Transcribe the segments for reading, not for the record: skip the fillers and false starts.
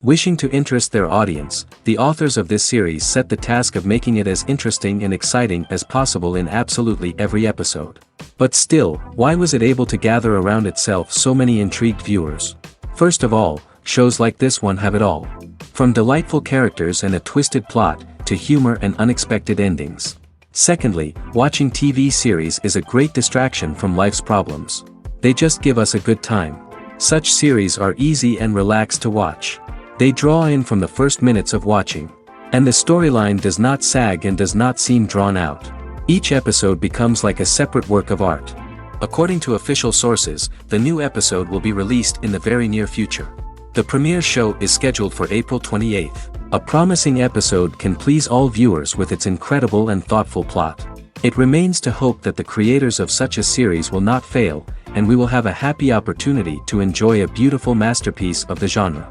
Wishing to interest their audience, the authors of this series set the task of making it as interesting and exciting as possible in absolutely every episode. But still, why was it able to gather around itself so many intrigued viewers? First of all, shows like this one have it all. From delightful characters and a twisted plot, to humor and unexpected endings. Secondly, watching TV series is a great distraction from life's problems. They just give us a good time. Such series are easy and relaxed to watch. They draw in from the first minutes of watching. And the storyline does not sag and does not seem drawn out. Each episode becomes like a separate work of art. According to official sources, the new episode will be released in the very near future. The premiere show is scheduled for April 28th. A promising episode can please all viewers with its incredible and thoughtful plot. It remains to hope that the creators of such a series will not fail, and we will have a happy opportunity to enjoy a beautiful masterpiece of the genre.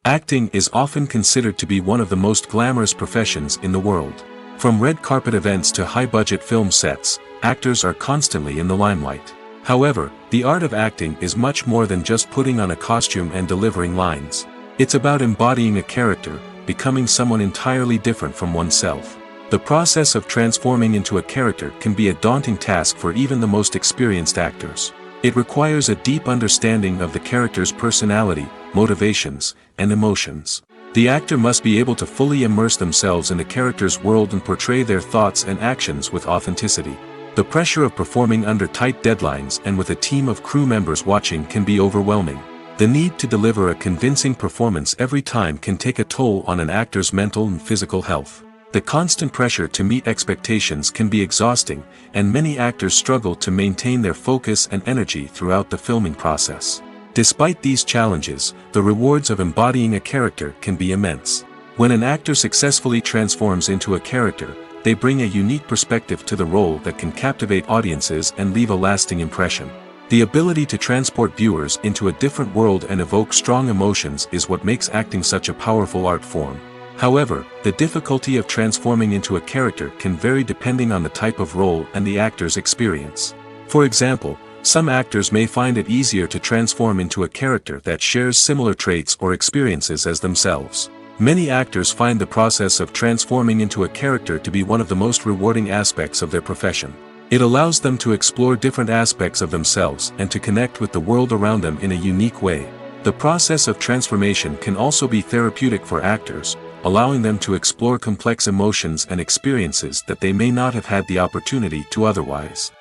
Acting is often considered to be one of the most glamorous professions in the world. From red carpet events to high-budget film sets, actors are constantly in the limelight. However, the art of acting is much more than just putting on a costume and delivering lines. It's about embodying a character, becoming someone entirely different from oneself. The process of transforming into a character can be a daunting task for even the most experienced actors. It requires a deep understanding of the character's personality, motivations, and emotions. The actor must be able to fully immerse themselves in the character's world and portray their thoughts and actions with authenticity. The pressure of performing under tight deadlines and with a team of crew members watching can be overwhelming. The need to deliver a convincing performance every time can take a toll on an actor's mental and physical health. The constant pressure to meet expectations can be exhausting, and many actors struggle to maintain their focus and energy throughout the filming process. Despite these challenges, the rewards of embodying a character can be immense. When an actor successfully transforms into a character, they bring a unique perspective to the role that can captivate audiences and leave a lasting impression. The ability to transport viewers into a different world and evoke strong emotions is what makes acting such a powerful art form. However, the difficulty of transforming into a character can vary depending on the type of role and the actor's experience. For example, some actors may find it easier to transform into a character that shares similar traits or experiences as themselves. Many actors find the process of transforming into a character to be one of the most rewarding aspects of their profession. It allows them to explore different aspects of themselves and to connect with the world around them in a unique way. The process of transformation can also be therapeutic for actors, allowing them to explore complex emotions and experiences that they may not have had the opportunity to otherwise.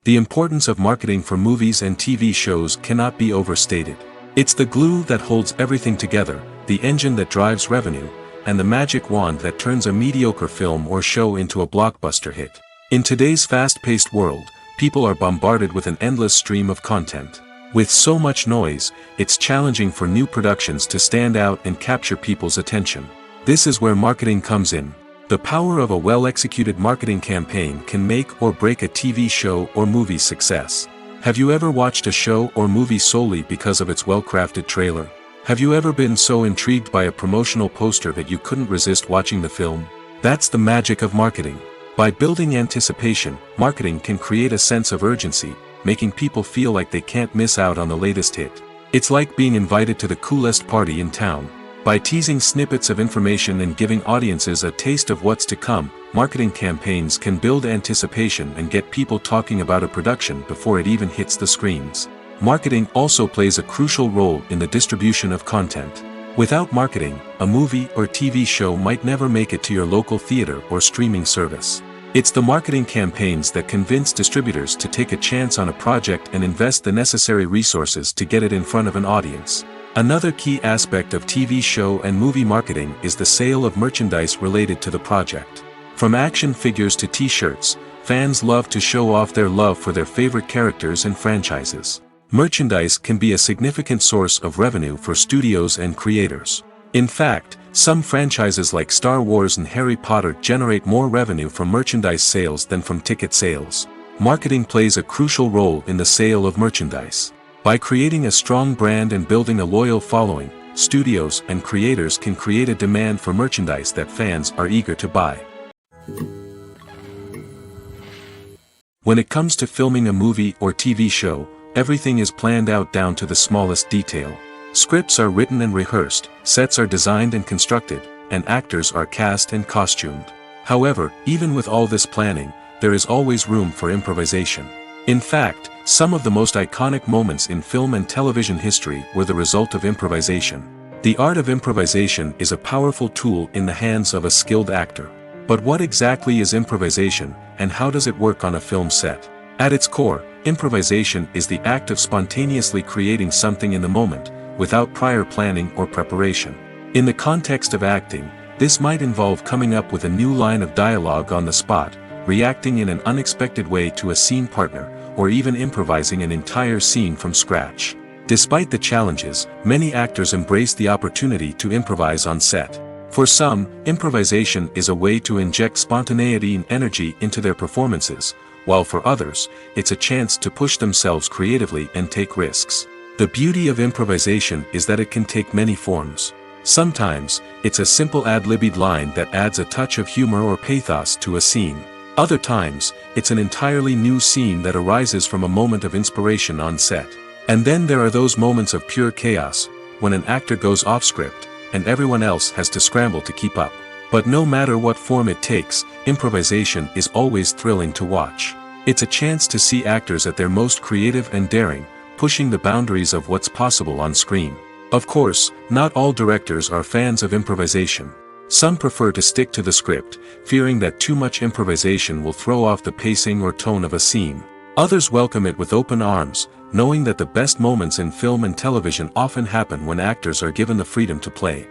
The importance of marketing for movies and TV shows cannot be overstated. It's the glue that holds everything together, the engine that drives revenue, and the magic wand that turns a mediocre film or show into a blockbuster hit. In today's fast-paced world, people are bombarded with an endless stream of content. With so much noise, it's challenging for new productions to stand out and capture people's attention. This is where marketing comes in. The power of a well-executed marketing campaign can make or break a TV show or movie's success. Have you ever watched a show or movie solely because of its well-crafted trailer? Have you ever been so intrigued by a promotional poster that you couldn't resist watching the film? That's the magic of marketing. By building anticipation, marketing can create a sense of urgency, making people feel like they can't miss out on the latest hit. It's like being invited to the coolest party in town. By teasing snippets of information and giving audiences a taste of what's to come, marketing campaigns can build anticipation and get people talking about a production before it even hits the screens. Marketing also plays a crucial role in the distribution of content. Without marketing, a movie or TV show might never make it to your local theater or streaming service. It's the marketing campaigns that convince distributors to take a chance on a project and invest the necessary resources to get it in front of an audience. Another key aspect of TV show and movie marketing is the sale of merchandise related to the project. From action figures to t-shirts, fans love to show off their love for their favorite characters and franchises. Merchandise can be a significant source of revenue for studios and creators. In fact, some franchises like Star Wars and Harry Potter generate more revenue from merchandise sales than from ticket sales. Marketing plays a crucial role in the sale of merchandise. By creating a strong brand and building a loyal following, studios and creators can create a demand for merchandise that fans are eager to buy. When it comes to filming a movie or TV show, everything is planned out down to the smallest detail. Scripts are written and rehearsed, sets are designed and constructed, and actors are cast and costumed. However, even with all this planning, there is always room for improvisation. In fact, some of the most iconic moments in film and television history were the result of improvisation. The art of improvisation is a powerful tool in the hands of a skilled actor. But what exactly is improvisation, and how does it work on a film set? At its core, improvisation is the act of spontaneously creating something in the moment, without prior planning or preparation. In the context of acting, this might involve coming up with a new line of dialogue on the spot, reacting in an unexpected way to a scene partner, or even improvising an entire scene from scratch. Despite the challenges, many actors embrace the opportunity to improvise on set. For some, improvisation is a way to inject spontaneity and energy into their performances, while for others, it's a chance to push themselves creatively and take risks. The beauty of improvisation is that it can take many forms. Sometimes, it's a simple ad-libbed line that adds a touch of humor or pathos to a scene. Other times, it's an entirely new scene that arises from a moment of inspiration on set. And then there are those moments of pure chaos, when an actor goes off script, and everyone else has to scramble to keep up. But no matter what form it takes, improvisation is always thrilling to watch. It's a chance to see actors at their most creative and daring, pushing the boundaries of what's possible on screen. Of course, not all directors are fans of improvisation. Some prefer to stick to the script, fearing that too much improvisation will throw off the pacing or tone of a scene. Others welcome it with open arms, knowing that the best moments in film and television often happen when actors are given the freedom to play.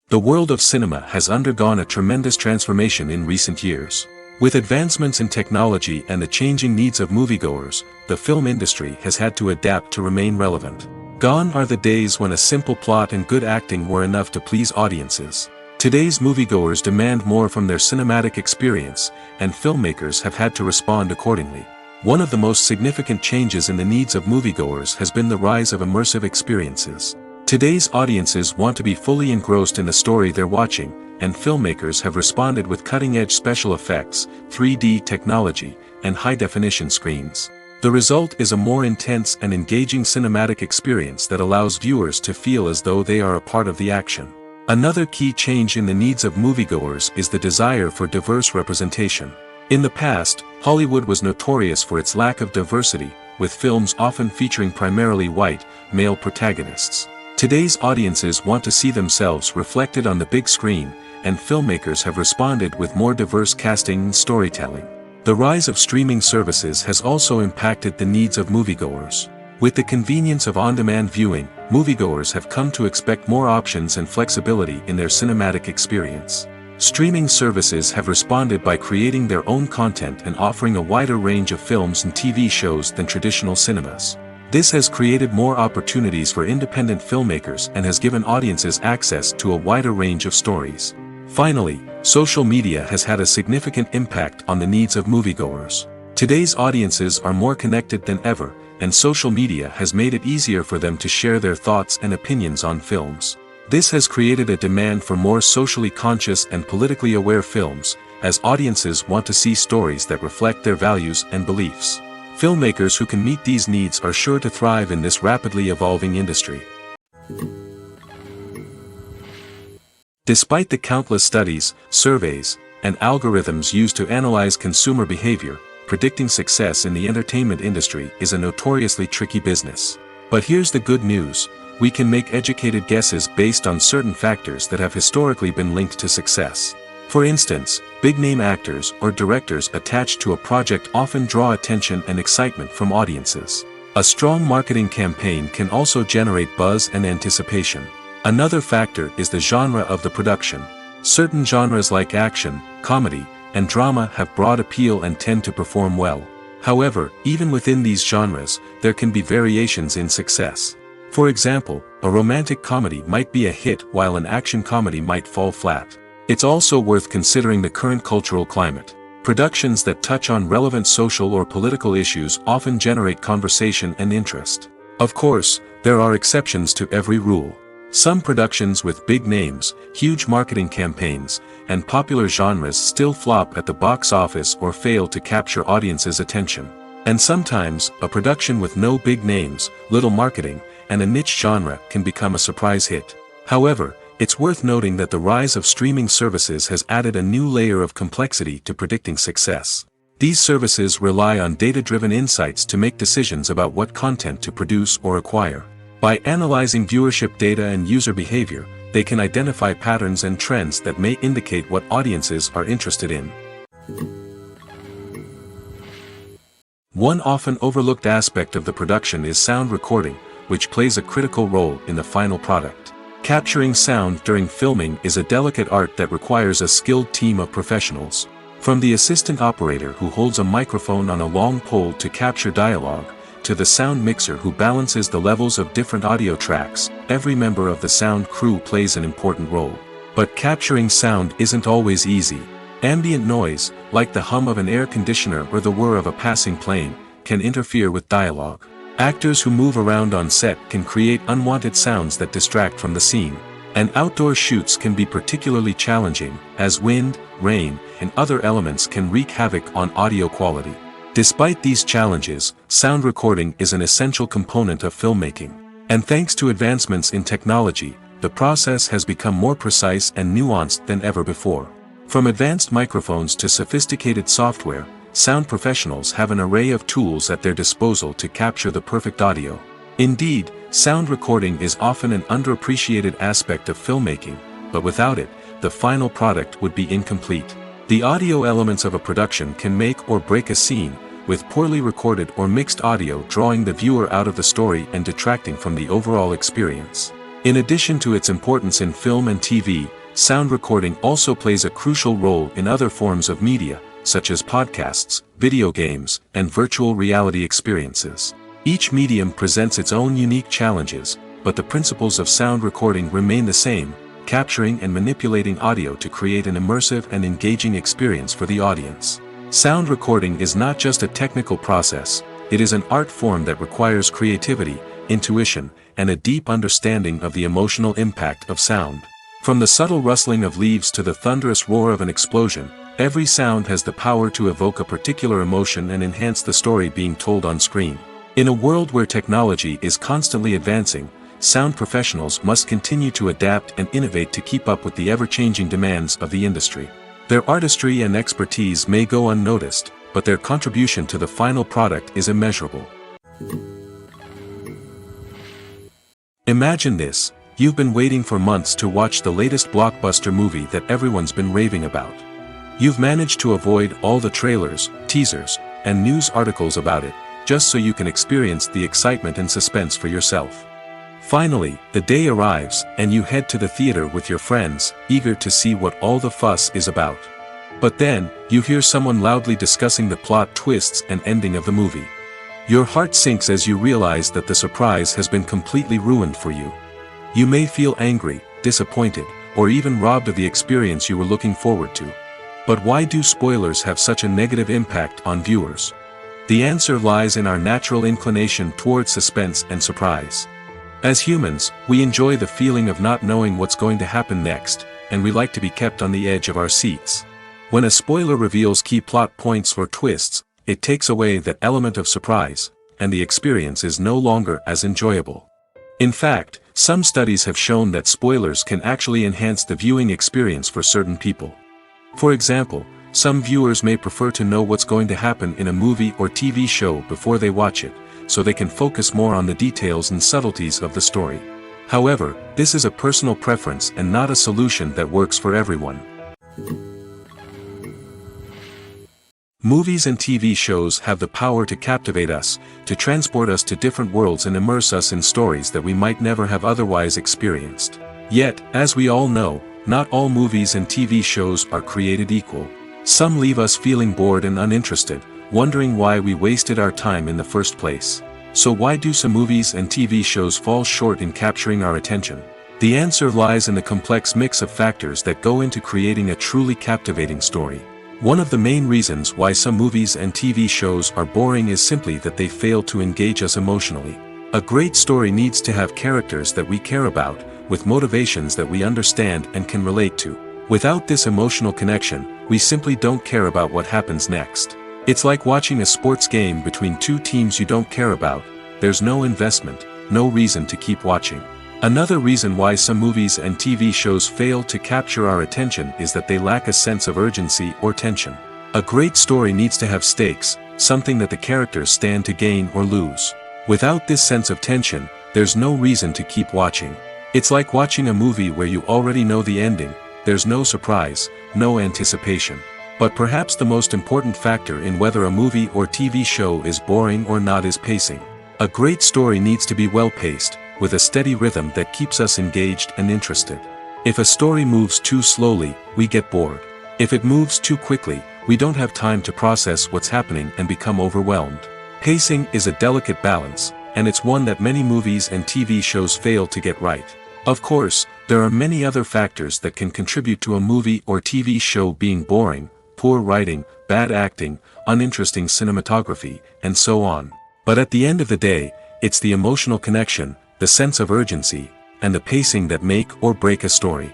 The world of cinema has undergone a tremendous transformation in recent years. With advancements in technology and the changing needs of moviegoers, the film industry has had to adapt to remain relevant. Gone are the days when a simple plot and good acting were enough to please audiences. Today's moviegoers demand more from their cinematic experience, and filmmakers have had to respond accordingly. One of the most significant changes in the needs of moviegoers has been the rise of immersive experiences. Today's audiences want to be fully engrossed in the story they're watching, and filmmakers have responded with cutting-edge special effects, 3D technology, and high-definition screens. The result is a more intense and engaging cinematic experience that allows viewers to feel as though they are a part of the action. Another key change in the needs of moviegoers is the desire for diverse representation. In the past, Hollywood was notorious for its lack of diversity, with films often featuring primarily white, male protagonists. Today's audiences want to see themselves reflected on the big screen, and filmmakers have responded with more diverse casting and storytelling. The rise of streaming services has also impacted the needs of moviegoers. With the convenience of on-demand viewing, moviegoers have come to expect more options and flexibility in their cinematic experience. Streaming services have responded by creating their own content and offering a wider range of films and TV shows than traditional cinemas. This has created more opportunities for independent filmmakers and has given audiences access to a wider range of stories. Finally, social media has had a significant impact on the needs of moviegoers. Today's audiences are more connected than ever, and social media has made it easier for them to share their thoughts and opinions on films. This has created a demand for more socially conscious and politically aware films, as audiences want to see stories that reflect their values and beliefs. Filmmakers who can meet these needs are sure to thrive in this rapidly evolving industry. Despite the countless studies, surveys, and algorithms used to analyze consumer behavior, predicting success in the entertainment industry is a notoriously tricky business. But here's the good news: we can make educated guesses based on certain factors that have historically been linked to success. For instance, big-name actors or directors attached to a project often draw attention and excitement from audiences. A strong marketing campaign can also generate buzz and anticipation. Another factor is the genre of the production. Certain genres like action, comedy, and drama have broad appeal and tend to perform well. However, even within these genres, there can be variations in success. For example, a romantic comedy might be a hit while an action comedy might fall flat. It's also worth considering the current cultural climate. Productions that touch on relevant social or political issues often generate conversation and interest. Of course, there are exceptions to every rule. Some productions with big names, huge marketing campaigns, and popular genres still flop at the box office or fail to capture audiences' attention. And sometimes, a production with no big names, little marketing, and a niche genre can become a surprise hit. However, it's worth noting that the rise of streaming services has added a new layer of complexity to predicting success. These services rely on data-driven insights to make decisions about what content to produce or acquire. By analyzing viewership data and user behavior, they can identify patterns and trends that may indicate what audiences are interested in. One often overlooked aspect of the production is sound recording, which plays a critical role in the final product. Capturing sound during filming is a delicate art that requires a skilled team of professionals. From the assistant operator who holds a microphone on a long pole to capture dialogue, to the sound mixer who balances the levels of different audio tracks, every member of the sound crew plays an important role. But capturing sound isn't always easy. Ambient noise, like the hum of an air conditioner or the whir of a passing plane, can interfere with dialogue. Actors who move around on set can create unwanted sounds that distract from the scene. And outdoor shoots can be particularly challenging, as wind, rain, and other elements can wreak havoc on audio quality. Despite these challenges, sound recording is an essential component of filmmaking. And thanks to advancements in technology, the process has become more precise and nuanced than ever before. From advanced microphones to sophisticated software, sound professionals have an array of tools at their disposal to capture the perfect audio. Indeed, sound recording is often an underappreciated aspect of filmmaking, but without it, the final product would be incomplete. The audio elements of a production can make or break a scene, with poorly recorded or mixed audio drawing the viewer out of the story and detracting from the overall experience. In addition to its importance in film and TV, sound recording also plays a crucial role in other forms of media, such as podcasts, video games, and virtual reality experiences. Each medium presents its own unique challenges, but the principles of sound recording remain the same, capturing and manipulating audio to create an immersive and engaging experience for the audience. Sound recording is not just a technical process, it is an art form that requires creativity, intuition, and a deep understanding of the emotional impact of sound. From the subtle rustling of leaves to the thunderous roar of an explosion, every sound has the power to evoke a particular emotion and enhance the story being told on screen. In a world where technology is constantly advancing, sound professionals must continue to adapt and innovate to keep up with the ever-changing demands of the industry. Their artistry and expertise may go unnoticed, but their contribution to the final product is immeasurable. Imagine this: you've been waiting for months to watch the latest blockbuster movie that everyone's been raving about. You've managed to avoid all the trailers, teasers, and news articles about it, just so you can experience the excitement and suspense for yourself. Finally, the day arrives, and you head to the theater with your friends, eager to see what all the fuss is about. But then, you hear someone loudly discussing the plot twists and ending of the movie. Your heart sinks as you realize that the surprise has been completely ruined for you. You may feel angry, disappointed, or even robbed of the experience you were looking forward to. But why do spoilers have such a negative impact on viewers? The answer lies in our natural inclination toward suspense and surprise. As humans, we enjoy the feeling of not knowing what's going to happen next, and we like to be kept on the edge of our seats. When a spoiler reveals key plot points or twists, it takes away that element of surprise, and the experience is no longer as enjoyable. In fact, some studies have shown that spoilers can actually enhance the viewing experience for certain people. For example, some viewers may prefer to know what's going to happen in a movie or TV show before they watch it, so they can focus more on the details and subtleties of the story. However, this is a personal preference and not a solution that works for everyone. Movies and TV shows have the power to captivate us, to transport us to different worlds and immerse us in stories that we might never have otherwise experienced. Yet, as we all know, not all movies and TV shows are created equal. Some leave us feeling bored and uninterested, wondering why we wasted our time in the first place. So why do some movies and TV shows fall short in capturing our attention? The answer lies in the complex mix of factors that go into creating a truly captivating story. One of the main reasons why some movies and TV shows are boring is simply that they fail to engage us emotionally. A great story needs to have characters that we care about, with motivations that we understand and can relate to. Without this emotional connection, we simply don't care about what happens next. It's like watching a sports game between two teams you don't care about. There's no investment, no reason to keep watching. Another reason why some movies and TV shows fail to capture our attention is that they lack a sense of urgency or tension. A great story needs to have stakes, something that the characters stand to gain or lose. Without this sense of tension, there's no reason to keep watching. It's like watching a movie where you already know the ending. There's no surprise, no anticipation. But perhaps the most important factor in whether a movie or TV show is boring or not is pacing. A great story needs to be well-paced, with a steady rhythm that keeps us engaged and interested. If a story moves too slowly, we get bored. If it moves too quickly, we don't have time to process what's happening and become overwhelmed. Pacing is a delicate balance, and it's one that many movies and TV shows fail to get right. Of course, there are many other factors that can contribute to a movie or TV show being boring: poor writing, bad acting, uninteresting cinematography, and so on. But at the end of the day, it's the emotional connection, the sense of urgency, and the pacing that make or break a story.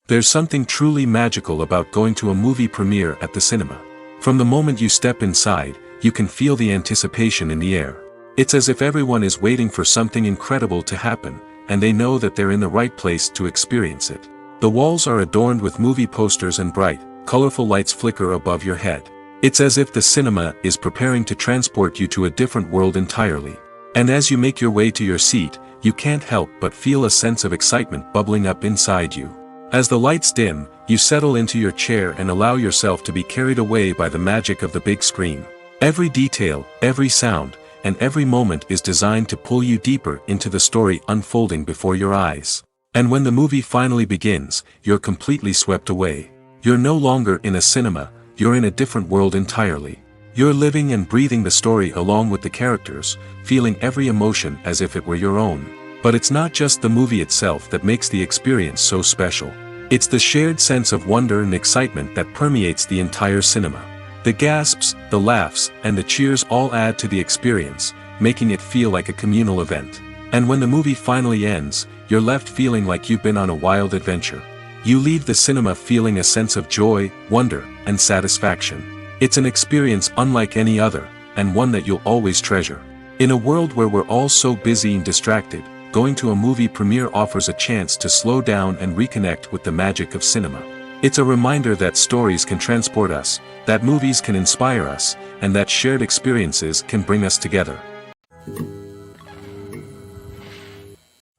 There's something truly magical about going to a movie premiere at the cinema. From the moment you step inside, you can feel the anticipation in the air. It's as if everyone is waiting for something incredible to happen, and they know that they're in the right place to experience it. The walls are adorned with movie posters and bright, colorful lights flicker above your head. It's as if the cinema is preparing to transport you to a different world entirely. And as you make your way to your seat, you can't help but feel a sense of excitement bubbling up inside you. As the lights dim, you settle into your chair and allow yourself to be carried away by the magic of the big screen. Every detail, every sound, and every moment is designed to pull you deeper into the story unfolding before your eyes. And when the movie finally begins, you're completely swept away. You're no longer in a cinema, you're in a different world entirely. You're living and breathing the story along with the characters, feeling every emotion as if it were your own. But it's not just the movie itself that makes the experience so special. It's the shared sense of wonder and excitement that permeates the entire cinema. The gasps, the laughs, and the cheers all add to the experience, making it feel like a communal event. And when the movie finally ends, you're left feeling like you've been on a wild adventure. You leave the cinema feeling a sense of joy, wonder, and satisfaction. It's an experience unlike any other, and one that you'll always treasure. In a world where we're all so busy and distracted, going to a movie premiere offers a chance to slow down and reconnect with the magic of cinema. It's a reminder that stories can transport us, that movies can inspire us, and that shared experiences can bring us together.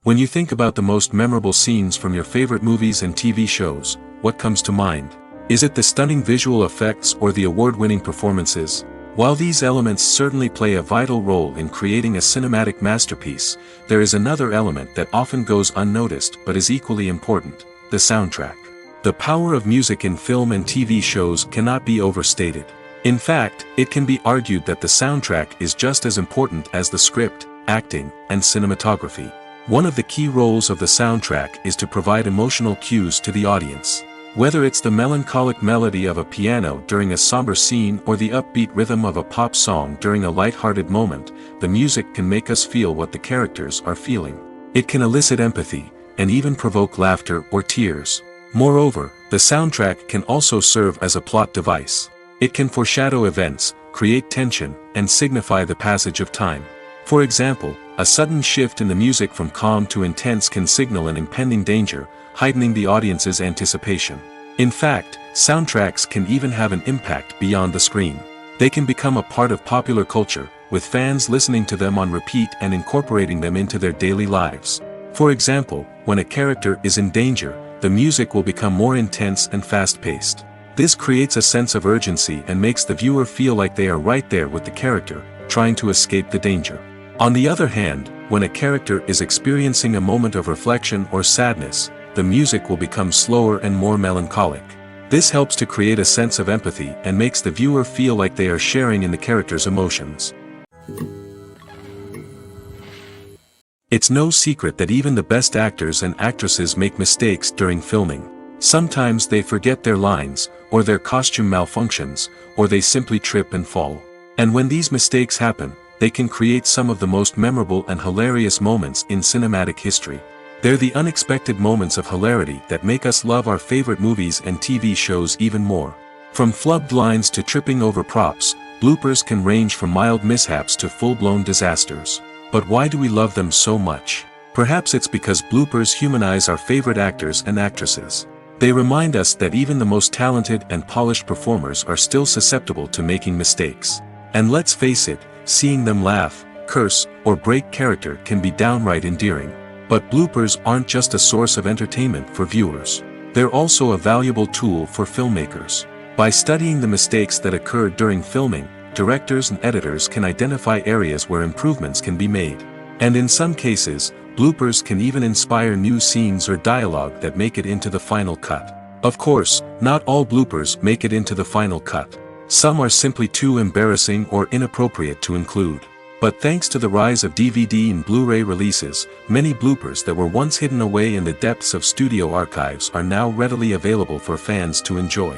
When you think about the most memorable scenes from your favorite movies and TV shows, what comes to mind? Is it the stunning visual effects or the award-winning performances? While these elements certainly play a vital role in creating a cinematic masterpiece, there is another element that often goes unnoticed but is equally important: the soundtrack. The power of music in film and TV shows cannot be overstated. In fact, it can be argued that the soundtrack is just as important as the script, acting, and cinematography. One of the key roles of the soundtrack is to provide emotional cues to the audience. Whether it's the melancholic melody of a piano during a somber scene or the upbeat rhythm of a pop song during a light-hearted moment, the music can make us feel what the characters are feeling. It can elicit empathy, and even provoke laughter or tears. Moreover, the soundtrack can also serve as a plot device. It can foreshadow events, create tension, and signify the passage of time. For example, a sudden shift in the music from calm to intense can signal an impending danger, heightening the audience's anticipation. In fact, soundtracks can even have an impact beyond the screen. They can become a part of popular culture, with fans listening to them on repeat and incorporating them into their daily lives. For example, when a character is in danger, the music will become more intense and fast-paced. This creates a sense of urgency and makes the viewer feel like they are right there with the character, trying to escape the danger. On the other hand, when a character is experiencing a moment of reflection or sadness, the music will become slower and more melancholic. This helps to create a sense of empathy and makes the viewer feel like they are sharing in the character's emotions. It's no secret that even the best actors and actresses make mistakes during filming. Sometimes they forget their lines, or their costume malfunctions, or they simply trip and fall. And when these mistakes happen, they can create some of the most memorable and hilarious moments in cinematic history. They're the unexpected moments of hilarity that make us love our favorite movies and TV shows even more. From flubbed lines to tripping over props, bloopers can range from mild mishaps to full-blown disasters. But why do we love them so much? Perhaps it's because bloopers humanize our favorite actors and actresses. They remind us that even the most talented and polished performers are still susceptible to making mistakes. And let's face it, seeing them laugh, curse, or break character can be downright endearing. But bloopers aren't just a source of entertainment for viewers. They're also a valuable tool for filmmakers. By studying the mistakes that occurred during filming, directors and editors can identify areas where improvements can be made. And in some cases, bloopers can even inspire new scenes or dialogue that make it into the final cut. Of course, not all bloopers make it into the final cut. Some are simply too embarrassing or inappropriate to include. But thanks to the rise of DVD and Blu-ray releases, many bloopers that were once hidden away in the depths of studio archives are now readily available for fans to enjoy.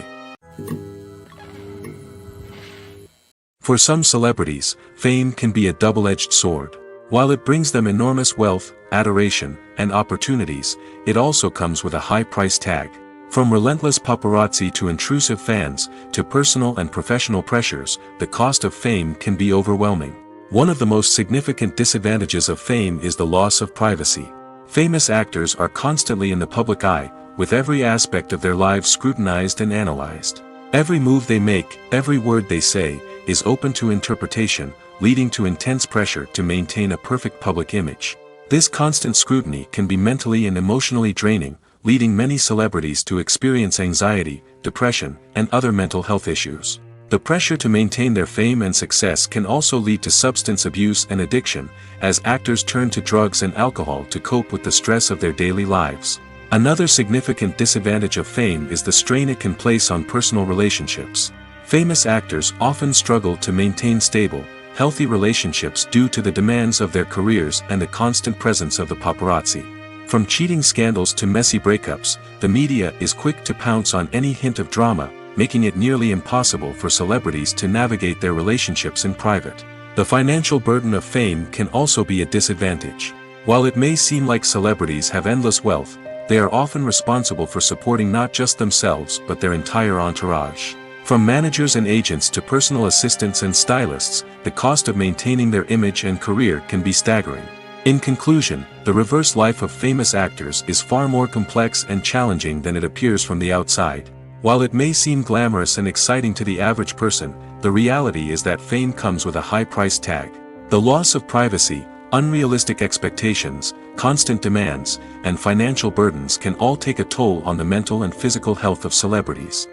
For some celebrities, fame can be a double-edged sword. While it brings them enormous wealth, adoration, and opportunities, it also comes with a high price tag. From relentless paparazzi to intrusive fans, to personal and professional pressures, the cost of fame can be overwhelming. One of the most significant disadvantages of fame is the loss of privacy. Famous actors are constantly in the public eye, with every aspect of their lives scrutinized and analyzed. Every move they make, every word they say, is open to interpretation, leading to intense pressure to maintain a perfect public image. This constant scrutiny can be mentally and emotionally draining, leading many celebrities to experience anxiety, depression, and other mental health issues. The pressure to maintain their fame and success can also lead to substance abuse and addiction, as actors turn to drugs and alcohol to cope with the stress of their daily lives. Another significant disadvantage of fame is the strain it can place on personal relationships. Famous actors often struggle to maintain stable, healthy relationships due to the demands of their careers and the constant presence of the paparazzi. From cheating scandals to messy breakups, the media is quick to pounce on any hint of drama, making it nearly impossible for celebrities to navigate their relationships in private. The financial burden of fame can also be a disadvantage. While it may seem like celebrities have endless wealth, they are often responsible for supporting not just themselves but their entire entourage. From managers and agents to personal assistants and stylists, the cost of maintaining their image and career can be staggering. In conclusion, the reverse life of famous actors is far more complex and challenging than it appears from the outside. While it may seem glamorous and exciting to the average person, the reality is that fame comes with a high price tag. The loss of privacy, unrealistic expectations, constant demands, and financial burdens can all take a toll on the mental and physical health of celebrities.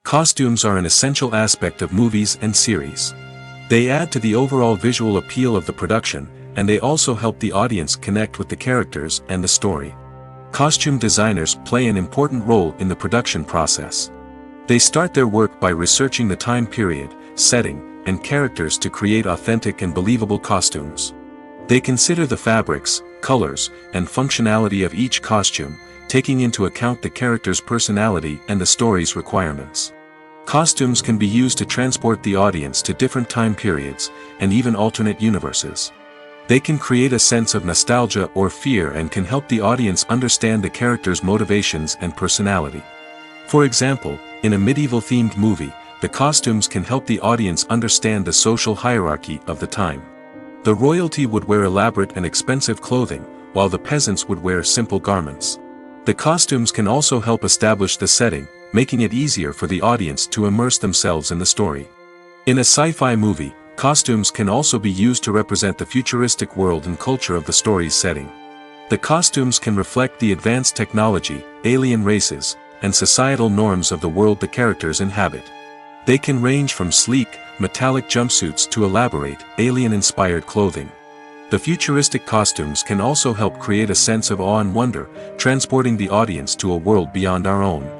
Costumes are an essential aspect of movies and series. They add to the overall visual appeal of the production, and they also help the audience connect with the characters and the story. Costume designers play an important role in the production process. They start their work by researching the time period, setting, and characters to create authentic and believable costumes. They consider the fabrics, colors, and functionality of each costume, taking into account the character's personality and the story's requirements. Costumes can be used to transport the audience to different time periods, and even alternate universes. They can create a sense of nostalgia or fear and can help the audience understand the character's motivations and personality. For example, in a medieval-themed movie, the costumes can help the audience understand the social hierarchy of the time. The royalty would wear elaborate and expensive clothing, while the peasants would wear simple garments. The costumes can also help establish the setting, making it easier for the audience to immerse themselves in the story. In a sci-fi movie, costumes can also be used to represent the futuristic world and culture of the story's setting. The costumes can reflect the advanced technology, alien races, and societal norms of the world the characters inhabit. They can range from sleek, metallic jumpsuits to elaborate, alien-inspired clothing. The futuristic costumes can also help create a sense of awe and wonder, transporting the audience to a world beyond our own.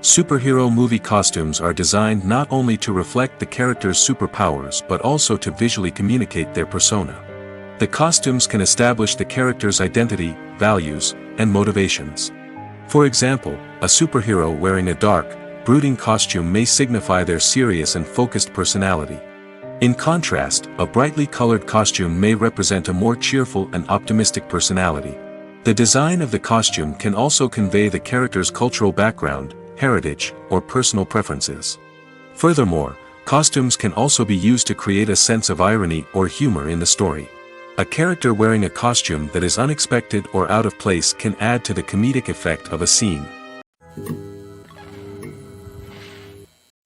Superhero movie costumes are designed not only to reflect the character's superpowers but also to visually communicate their persona. The costumes can establish the character's identity, values, and motivations. For example, a superhero wearing a dark, brooding costume may signify their serious and focused personality. In contrast, a brightly colored costume may represent a more cheerful and optimistic personality. The design of the costume can also convey the character's cultural background, heritage, or personal preferences. Furthermore, costumes can also be used to create a sense of irony or humor in the story. A character wearing a costume that is unexpected or out of place can add to the comedic effect of a scene.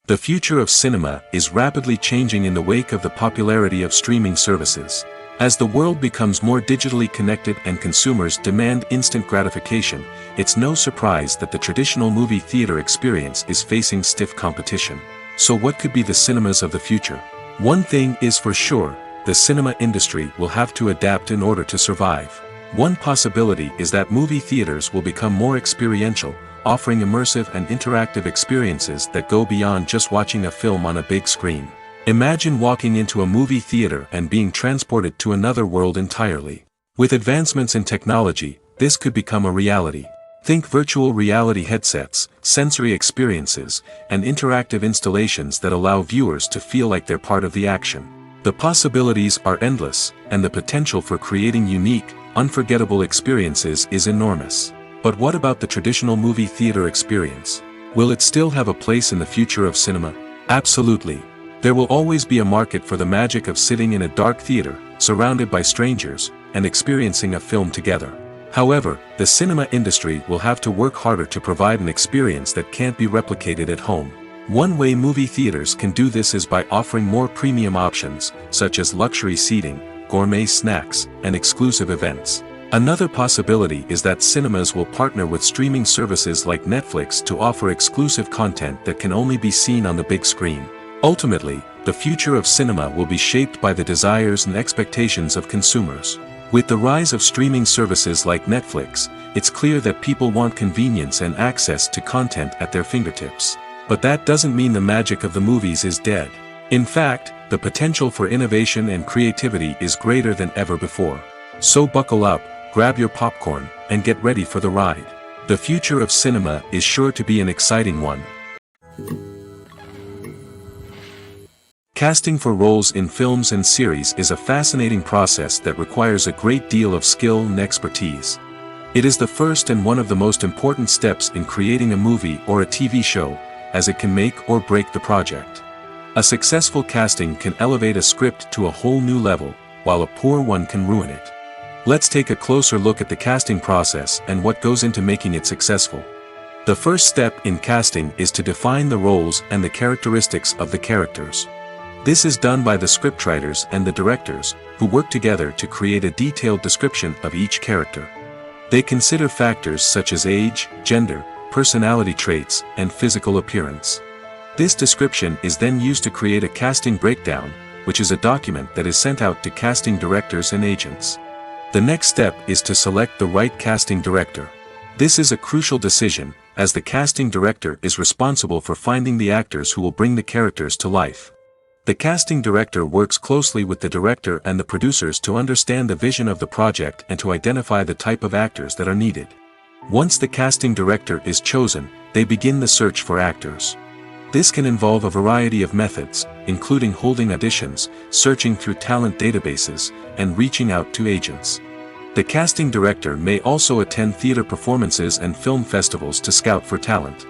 The future of cinema is rapidly changing in the wake of the popularity of streaming services. As the world becomes more digitally connected and consumers demand instant gratification, it's no surprise that the traditional movie theater experience is facing stiff competition. So what could be the cinemas of the future? One thing is for sure, the cinema industry will have to adapt in order to survive. One possibility is that movie theaters will become more experiential, offering immersive and interactive experiences that go beyond just watching a film on a big screen. Imagine walking into a movie theater and being transported to another world entirely. With advancements in technology, this could become a reality. Think virtual reality headsets, sensory experiences, and interactive installations that allow viewers to feel like they're part of the action. The possibilities are endless, and the potential for creating unique, unforgettable experiences is enormous. But what about the traditional movie theater experience? Will it still have a place in the future of cinema? Absolutely. There will always be a market for the magic of sitting in a dark theater, surrounded by strangers, and experiencing a film together. However, the cinema industry will have to work harder to provide an experience that can't be replicated at home. One way movie theaters can do this is by offering more premium options, such as luxury seating, gourmet snacks, and exclusive events. Another possibility is that cinemas will partner with streaming services like Netflix to offer exclusive content that can only be seen on the big screen. Ultimately, the future of cinema will be shaped by the desires and expectations of consumers. With the rise of streaming services like Netflix, it's clear that people want convenience and access to content at their fingertips. But that doesn't mean the magic of the movies is dead. In fact, the potential for innovation and creativity is greater than ever before. So buckle up, grab your popcorn, and get ready for the ride. The future of cinema is sure to be an exciting one. Casting for roles in films and series is a fascinating process that requires a great deal of skill and expertise. It is the first and one of the most important steps in creating a movie or a TV show, as it can make or break the project. A successful casting can elevate a script to a whole new level, while a poor one can ruin it. Let's take a closer look at the casting process and what goes into making it successful. The first step in casting is to define the roles and the characteristics of the characters. This is done by the scriptwriters and the directors, who work together to create a detailed description of each character. They consider factors such as age, gender, personality traits, and physical appearance. This description is then used to create a casting breakdown, which is a document that is sent out to casting directors and agents. The next step is to select the right casting director. This is a crucial decision, as the casting director is responsible for finding the actors who will bring the characters to life. The casting director works closely with the director and the producers to understand the vision of the project and to identify the type of actors that are needed. Once the casting director is chosen, they begin the search for actors. This can involve a variety of methods, including holding auditions, searching through talent databases, and reaching out to agents. The casting director may also attend theater performances and film festivals to scout for talent.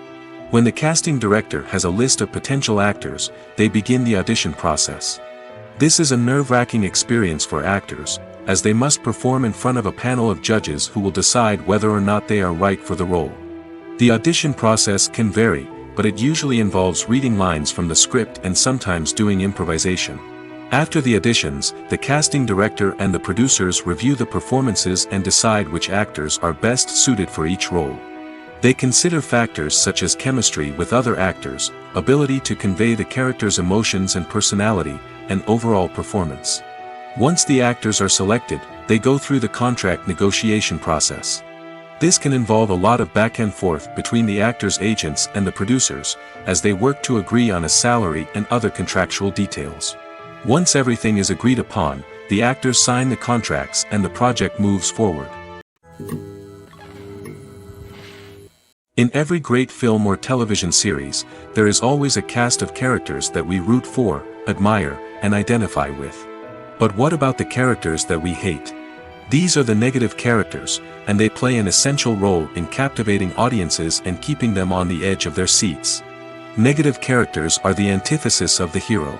When the casting director has a list of potential actors, they begin the audition process. This is a nerve-wracking experience for actors, as they must perform in front of a panel of judges who will decide whether or not they are right for the role. The audition process can vary, but it usually involves reading lines from the script and sometimes doing improvisation. After the auditions, the casting director and the producers review the performances and decide which actors are best suited for each role. They consider factors such as chemistry with other actors, ability to convey the character's emotions and personality, and overall performance. Once the actors are selected, they go through the contract negotiation process. This can involve a lot of back and forth between the actors' agents and the producers, as they work to agree on a salary and other contractual details. Once everything is agreed upon, the actors sign the contracts and the project moves forward. In every great film or television series, there is always a cast of characters that we root for, admire, and identify with. But what about the characters that we hate? These are the negative characters, and they play an essential role in captivating audiences and keeping them on the edge of their seats. Negative characters are the antithesis of the hero.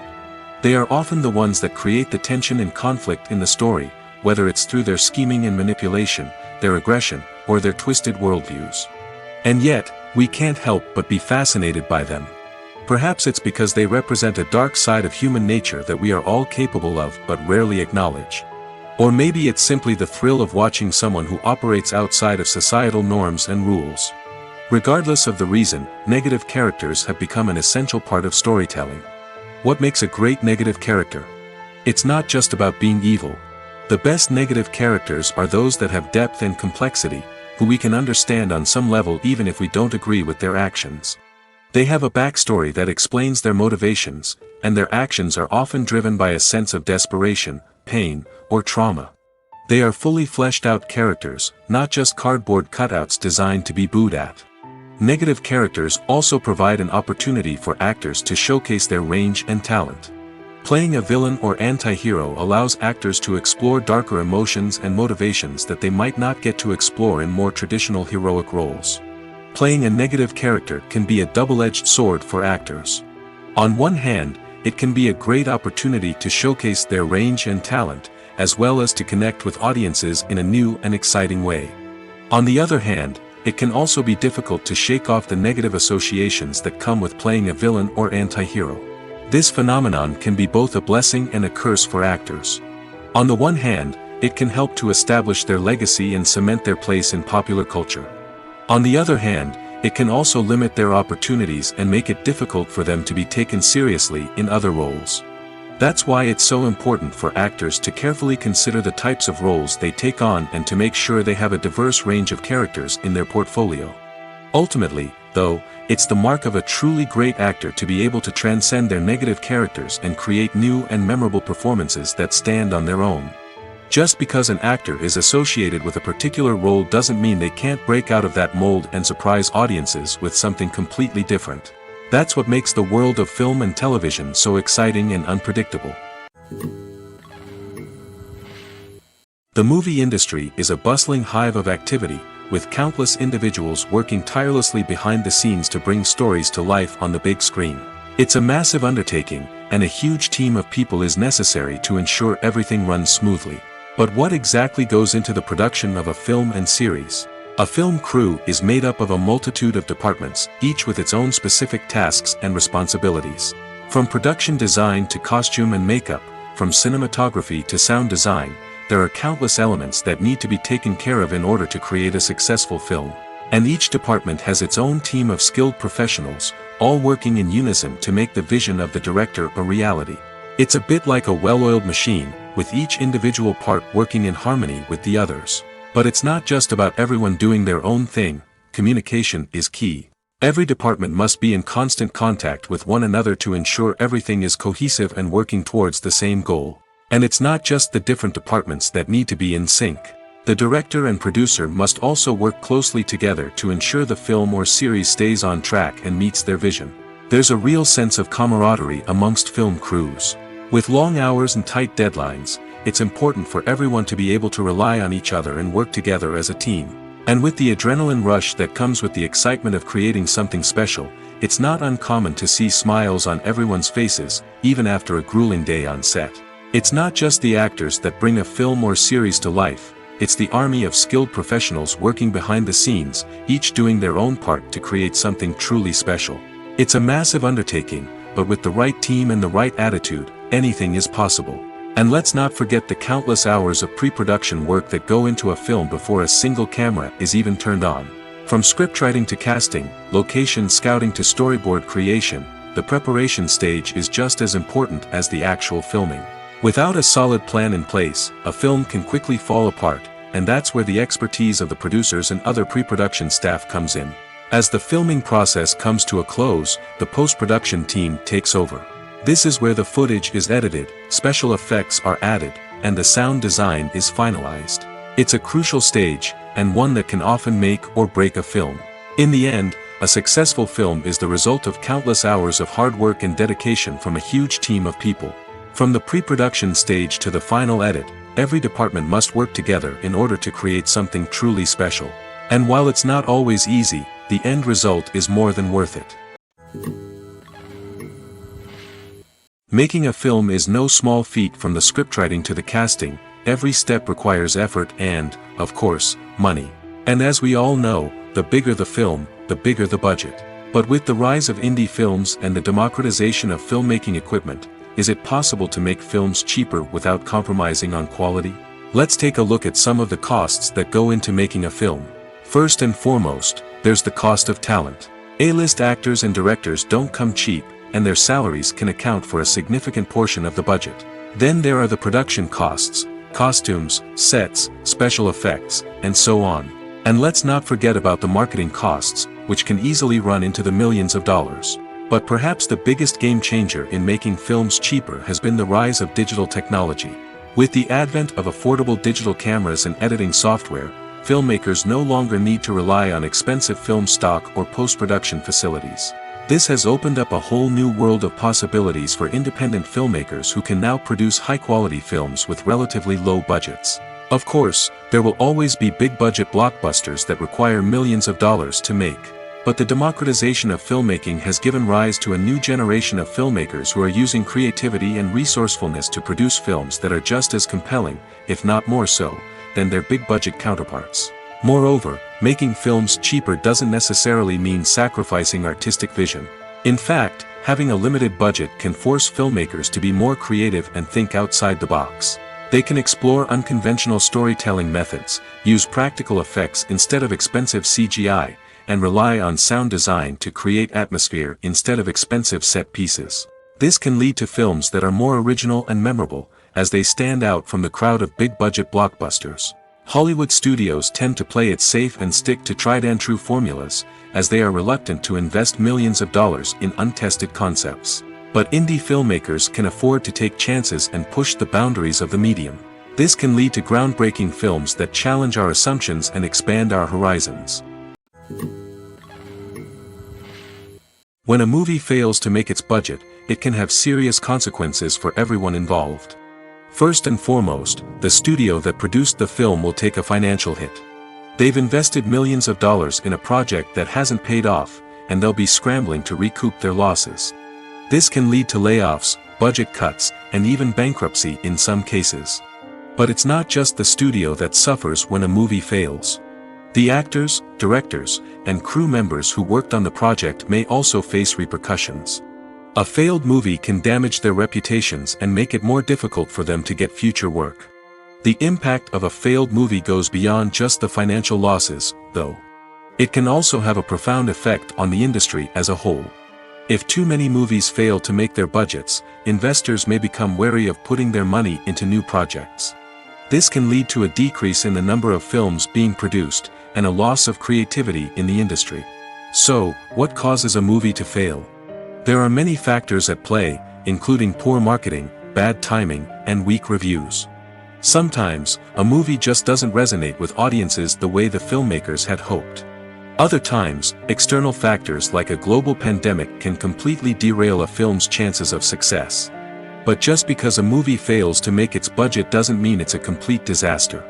They are often the ones that create the tension and conflict in the story, whether it's through their scheming and manipulation, their aggression, or their twisted worldviews. And yet, we can't help but be fascinated by them. Perhaps it's because they represent a dark side of human nature that we are all capable of but rarely acknowledge. Or maybe it's simply the thrill of watching someone who operates outside of societal norms and rules. Regardless of the reason, negative characters have become an essential part of storytelling. What makes a great negative character? It's not just about being evil. The best negative characters are those that have depth and complexity, who we can understand on some level even if we don't agree with their actions. They have a backstory that explains their motivations, and their actions are often driven by a sense of desperation, pain, or trauma. They are fully fleshed out characters, not just cardboard cutouts designed to be booed at. Negative characters also provide an opportunity for actors to showcase their range and talent. Playing a villain or anti-hero allows actors to explore darker emotions and motivations that they might not get to explore in more traditional heroic roles. Playing a negative character can be a double-edged sword for actors. On one hand, it can be a great opportunity to showcase their range and talent, as well as to connect with audiences in a new and exciting way. On the other hand, it can also be difficult to shake off the negative associations that come with playing a villain or anti-hero. This phenomenon can be both a blessing and a curse for actors. On the one hand, it can help to establish their legacy and cement their place in popular culture. On the other hand, it can also limit their opportunities and make it difficult for them to be taken seriously in other roles. That's why it's so important for actors to carefully consider the types of roles they take on and to make sure they have a diverse range of characters in their portfolio. Ultimately, though, it's the mark of a truly great actor to be able to transcend their negative characters and create new and memorable performances that stand on their own. Just because an actor is associated with a particular role doesn't mean they can't break out of that mold and surprise audiences with something completely different. That's what makes the world of film and television so exciting and unpredictable. The movie industry is a bustling hive of activity, with countless individuals working tirelessly behind the scenes to bring stories to life on the big screen. It's a massive undertaking, and a huge team of people is necessary to ensure everything runs smoothly. But what exactly goes into the production of a film and series? A film crew is made up of a multitude of departments, each with its own specific tasks and responsibilities. From production design to costume and makeup, from cinematography to sound design, there are countless elements that need to be taken care of in order to create a successful film. And each department has its own team of skilled professionals, all working in unison to make the vision of the director a reality. It's a bit like a well-oiled machine, with each individual part working in harmony with the others. But it's not just about everyone doing their own thing. Communication is key. Every department must be in constant contact with one another to ensure everything is cohesive and working towards the same goal. And it's not just the different departments that need to be in sync. The director and producer must also work closely together to ensure the film or series stays on track and meets their vision. There's a real sense of camaraderie amongst film crews. With long hours and tight deadlines, it's important for everyone to be able to rely on each other and work together as a team. And with the adrenaline rush that comes with the excitement of creating something special, it's not uncommon to see smiles on everyone's faces, even after a grueling day on set. It's not just the actors that bring a film or series to life, it's the army of skilled professionals working behind the scenes, each doing their own part to create something truly special. It's a massive undertaking, but with the right team and the right attitude, anything is possible. And let's not forget the countless hours of pre-production work that go into a film before a single camera is even turned on. From scriptwriting to casting, location scouting to storyboard creation, the preparation stage is just as important as the actual filming. Without a solid plan in place, a film can quickly fall apart, and that's where the expertise of the producers and other pre-production staff comes in. As the filming process comes to a close, the post-production team takes over. This is where the footage is edited, special effects are added, and the sound design is finalized. It's a crucial stage, and one that can often make or break a film. In the end, a successful film is the result of countless hours of hard work and dedication from a huge team of people. From the pre-production stage to the final edit, every department must work together in order to create something truly special. And while it's not always easy, the end result is more than worth it. Making a film is no small feat. From the scriptwriting to the casting, every step requires effort and, of course, money. And as we all know, the bigger the film, the bigger the budget. But with the rise of indie films and the democratization of filmmaking equipment, is it possible to make films cheaper without compromising on quality? Let's take a look at some of the costs that go into making a film. First and foremost, there's the cost of talent. A-list actors and directors don't come cheap, and their salaries can account for a significant portion of the budget. Then there are the production costs, costumes, sets, special effects, and so on. And let's not forget about the marketing costs, which can easily run into the millions of dollars. But perhaps the biggest game changer in making films cheaper has been the rise of digital technology. With the advent of affordable digital cameras and editing software, filmmakers no longer need to rely on expensive film stock or post-production facilities. This has opened up a whole new world of possibilities for independent filmmakers who can now produce high-quality films with relatively low budgets. Of course, there will always be big-budget blockbusters that require millions of dollars to make. But the democratization of filmmaking has given rise to a new generation of filmmakers who are using creativity and resourcefulness to produce films that are just as compelling, if not more so, than their big-budget counterparts. Moreover, making films cheaper doesn't necessarily mean sacrificing artistic vision. In fact, having a limited budget can force filmmakers to be more creative and think outside the box. They can explore unconventional storytelling methods, use practical effects instead of expensive CGI, and rely on sound design to create atmosphere instead of expensive set pieces. This can lead to films that are more original and memorable, as they stand out from the crowd of big-budget blockbusters. Hollywood studios tend to play it safe and stick to tried-and-true formulas, as they are reluctant to invest millions of dollars in untested concepts. But indie filmmakers can afford to take chances and push the boundaries of the medium. This can lead to groundbreaking films that challenge our assumptions and expand our horizons. When a movie fails to make its budget, it can have serious consequences for everyone involved. First and foremost, the studio that produced the film will take a financial hit. They've invested millions of dollars in a project that hasn't paid off, and they'll be scrambling to recoup their losses. This can lead to layoffs, budget cuts, and even bankruptcy in some cases. But it's not just the studio that suffers when a movie fails. The actors, directors, and crew members who worked on the project may also face repercussions. A failed movie can damage their reputations and make it more difficult for them to get future work. The impact of a failed movie goes beyond just the financial losses, though. It can also have a profound effect on the industry as a whole. If too many movies fail to make their budgets, investors may become wary of putting their money into new projects. This can lead to a decrease in the number of films being produced, and a loss of creativity in the industry. So, what causes a movie to fail? There are many factors at play, including poor marketing, bad timing, and weak reviews. Sometimes, a movie just doesn't resonate with audiences the way the filmmakers had hoped. Other times, external factors like a global pandemic can completely derail a film's chances of success. But just because a movie fails to make its budget doesn't mean it's a complete disaster.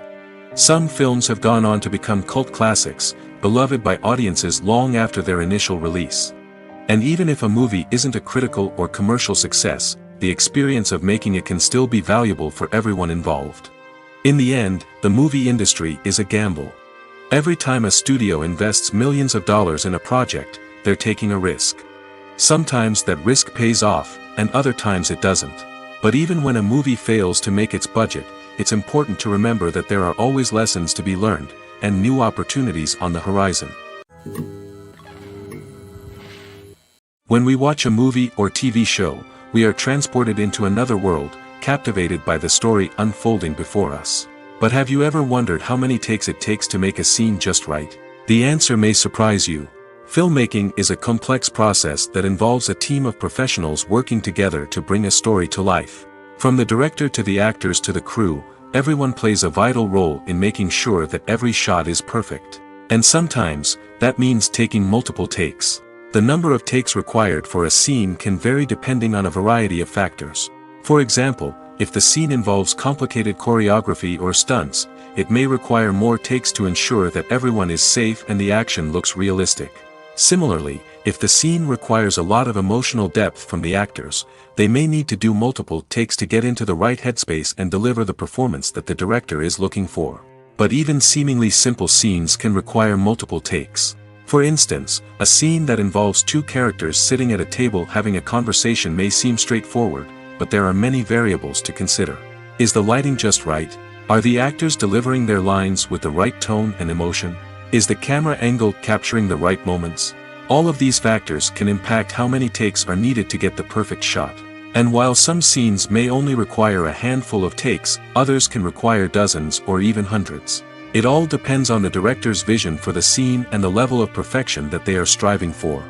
Some films have gone on to become cult classics, beloved by audiences long after their initial release. And even if a movie isn't a critical or commercial success, the experience of making it can still be valuable for everyone involved. In the end, the movie industry is a gamble. Every time a studio invests millions of dollars in a project, they're taking a risk. Sometimes that risk pays off, and other times it doesn't. But even when a movie fails to make its budget, it's important to remember that there are always lessons to be learned, and new opportunities on the horizon. When we watch a movie or TV show, we are transported into another world, captivated by the story unfolding before us. But have you ever wondered how many takes it takes to make a scene just right? The answer may surprise you. Filmmaking is a complex process that involves a team of professionals working together to bring a story to life. From the director to the actors to the crew, everyone plays a vital role in making sure that every shot is perfect. And sometimes, that means taking multiple takes. The number of takes required for a scene can vary depending on a variety of factors. For example, if the scene involves complicated choreography or stunts, it may require more takes to ensure that everyone is safe and the action looks realistic. Similarly, if the scene requires a lot of emotional depth from the actors, they may need to do multiple takes to get into the right headspace and deliver the performance that the director is looking for. But even seemingly simple scenes can require multiple takes. For instance, a scene that involves two characters sitting at a table having a conversation may seem straightforward, but there are many variables to consider. Is the lighting just right? Are the actors delivering their lines with the right tone and emotion? Is the camera angle capturing the right moments? All of these factors can impact how many takes are needed to get the perfect shot. And while some scenes may only require a handful of takes, others can require dozens or even hundreds. It all depends on the director's vision for the scene and the level of perfection that they are striving for.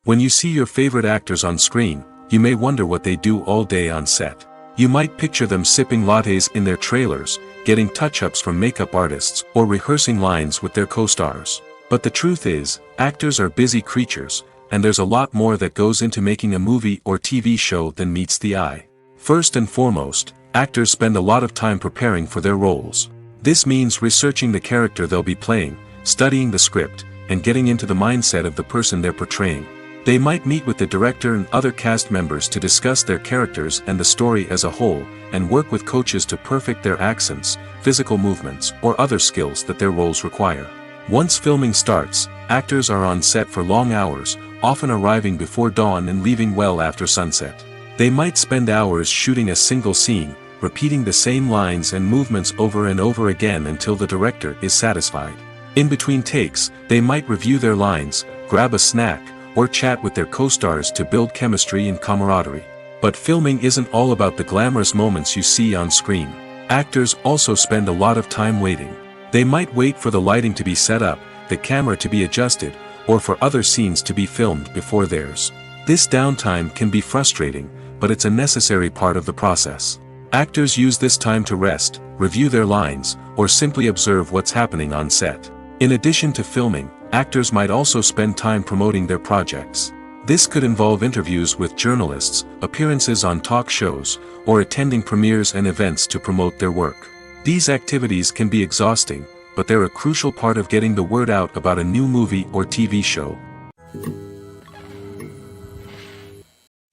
When you see your favorite actors on screen, you may wonder what they do all day on set. You might picture them sipping lattes in their trailers, getting touch-ups from makeup artists, or rehearsing lines with their co-stars. But the truth is, actors are busy creatures, and there's a lot more that goes into making a movie or TV show than meets the eye. First and foremost, actors spend a lot of time preparing for their roles. This means researching the character they'll be playing, studying the script, and getting into the mindset of the person they're portraying. They might meet with the director and other cast members to discuss their characters and the story as a whole, and work with coaches to perfect their accents, physical movements, or other skills that their roles require. Once filming starts, actors are on set for long hours, often arriving before dawn and leaving well after sunset. They might spend hours shooting a single scene, repeating the same lines and movements over and over again until the director is satisfied. In between takes, they might review their lines, grab a snack, or chat with their co-stars to build chemistry and camaraderie. But filming isn't all about the glamorous moments you see on screen. Actors also spend a lot of time waiting. They might wait for the lighting to be set up, the camera to be adjusted, or for other scenes to be filmed before theirs. This downtime can be frustrating, but it's a necessary part of the process. Actors use this time to rest, review their lines, or simply observe what's happening on set. In addition to filming, actors might also spend time promoting their projects. This could involve interviews with journalists, appearances on talk shows, or attending premieres and events to promote their work. These activities can be exhausting, but they're a crucial part of getting the word out about a new movie or TV show.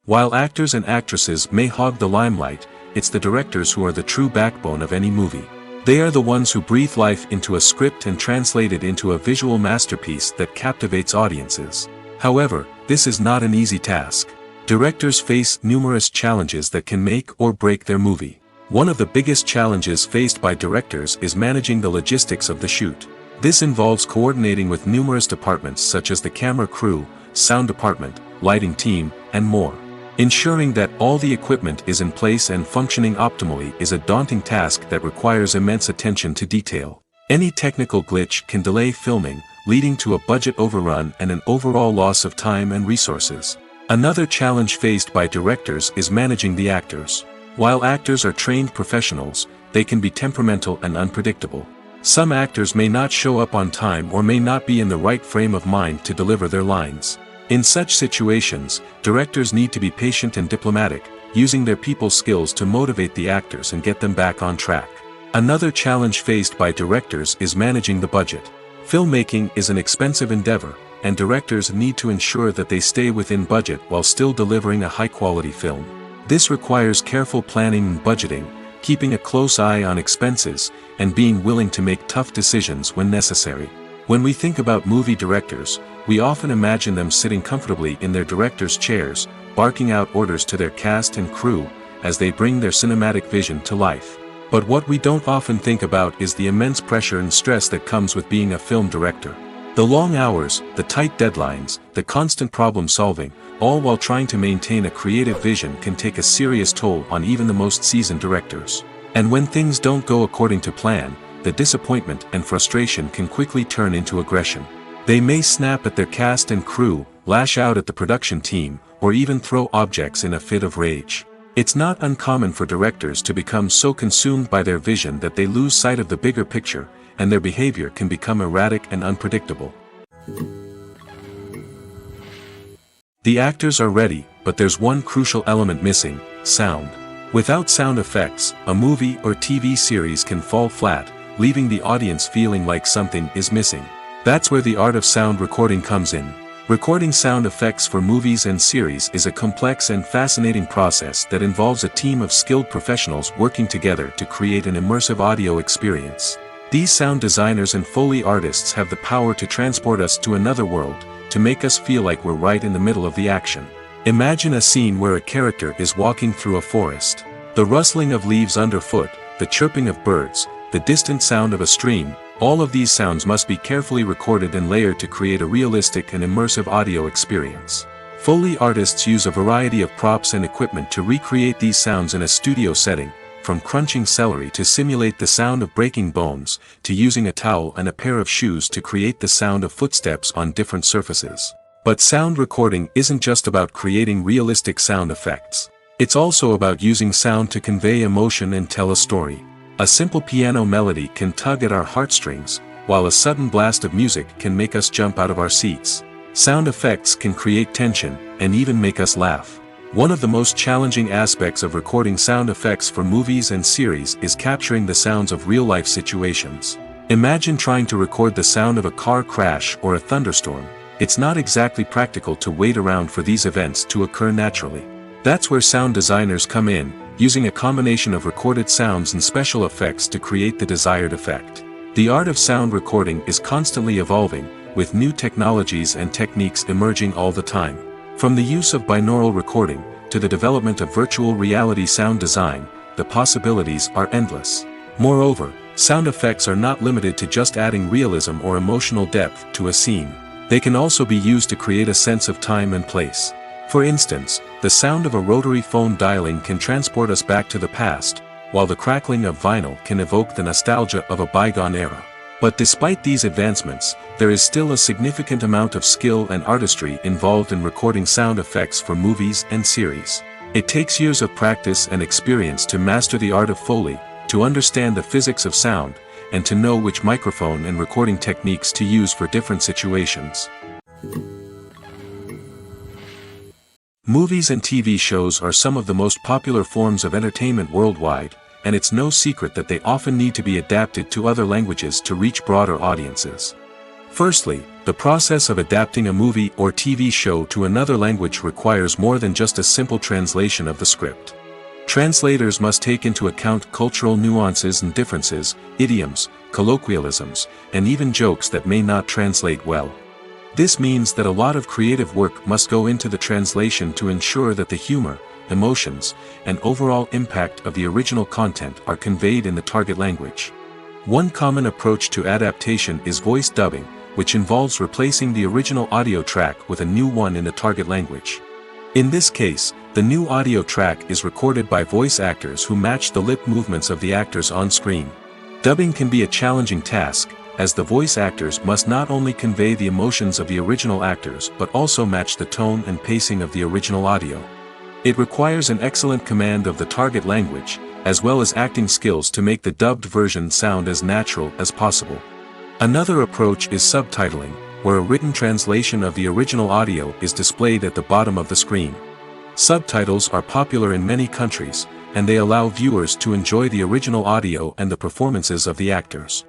While actors and actresses may hog the limelight, it's the directors who are the true backbone of any movie. They are the ones who breathe life into a script and translate it into a visual masterpiece that captivates audiences. However, this is not an easy task. Directors face numerous challenges that can make or break their movie. One of the biggest challenges faced by directors is managing the logistics of the shoot. This involves coordinating with numerous departments such as the camera crew, sound department, lighting team, and more. Ensuring that all the equipment is in place and functioning optimally is a daunting task that requires immense attention to detail. Any technical glitch can delay filming, leading to a budget overrun and an overall loss of time and resources. Another challenge faced by directors is managing the actors. While actors are trained professionals, they can be temperamental and unpredictable. Some actors may not show up on time or may not be in the right frame of mind to deliver their lines. In such situations, directors need to be patient and diplomatic, using their people skills to motivate the actors and get them back on track. Another challenge faced by directors is managing the budget. Filmmaking is an expensive endeavor, and directors need to ensure that they stay within budget while still delivering a high-quality film. This requires careful planning and budgeting, keeping a close eye on expenses, and being willing to make tough decisions when necessary. When we think about movie directors, we often imagine them sitting comfortably in their director's chairs, barking out orders to their cast and crew, as they bring their cinematic vision to life. But what we don't often think about is the immense pressure and stress that comes with being a film director. The long hours, the tight deadlines, the constant problem solving, all while trying to maintain a creative vision can take a serious toll on even the most seasoned directors. And when things don't go according to plan, the disappointment and frustration can quickly turn into aggression. They may snap at their cast and crew, lash out at the production team, or even throw objects in a fit of rage. It's not uncommon for directors to become so consumed by their vision that they lose sight of the bigger picture, and their behavior can become erratic and unpredictable. The actors are ready, but there's one crucial element missing: sound. Without sound effects, a movie or TV series can fall flat, leaving the audience feeling like something is missing. That's where the art of sound recording comes in. Recording sound effects for movies and series is a complex and fascinating process that involves a team of skilled professionals working together to create an immersive audio experience. These sound designers and Foley artists have the power to transport us to another world, to make us feel like we're right in the middle of the action. Imagine a scene where a character is walking through a forest. The rustling of leaves underfoot, the chirping of birds, the distant sound of a stream, all of these sounds must be carefully recorded and layered to create a realistic and immersive audio experience. Foley artists use a variety of props and equipment to recreate these sounds in a studio setting, from crunching celery to simulate the sound of breaking bones, to using a towel and a pair of shoes to create the sound of footsteps on different surfaces. But sound recording isn't just about creating realistic sound effects. It's also about using sound to convey emotion and tell a story. A simple piano melody can tug at our heartstrings, while a sudden blast of music can make us jump out of our seats. Sound effects can create tension, and even make us laugh. One of the most challenging aspects of recording sound effects for movies and series is capturing the sounds of real-life situations. Imagine trying to record the sound of a car crash or a thunderstorm. It's not exactly practical to wait around for these events to occur naturally. That's where sound designers come in, using a combination of recorded sounds and special effects to create the desired effect. The art of sound recording is constantly evolving, with new technologies and techniques emerging all the time. From the use of binaural recording, to the development of virtual reality sound design, the possibilities are endless. Moreover, sound effects are not limited to just adding realism or emotional depth to a scene. They can also be used to create a sense of time and place. For instance, the sound of a rotary phone dialing can transport us back to the past, while the crackling of vinyl can evoke the nostalgia of a bygone era. But despite these advancements, there is still a significant amount of skill and artistry involved in recording sound effects for movies and series. It takes years of practice and experience to master the art of Foley, to understand the physics of sound, and to know which microphone and recording techniques to use for different situations. Movies and TV shows are some of the most popular forms of entertainment worldwide, and it's no secret that they often need to be adapted to other languages to reach broader audiences. Firstly, the process of adapting a movie or TV show to another language requires more than just a simple translation of the script. Translators must take into account cultural nuances and differences, idioms, colloquialisms, and even jokes that may not translate well. This means that a lot of creative work must go into the translation to ensure that the humor, emotions, and overall impact of the original content are conveyed in the target language. One common approach to adaptation is voice dubbing, which involves replacing the original audio track with a new one in the target language. In this case, the new audio track is recorded by voice actors who match the lip movements of the actors on screen. Dubbing can be a challenging task, as the voice actors must not only convey the emotions of the original actors but also match the tone and pacing of the original audio. It requires an excellent command of the target language, as well as acting skills to make the dubbed version sound as natural as possible. Another approach is subtitling, where a written translation of the original audio is displayed at the bottom of the screen. Subtitles are popular in many countries, and they allow viewers to enjoy the original audio and the performances of the actors.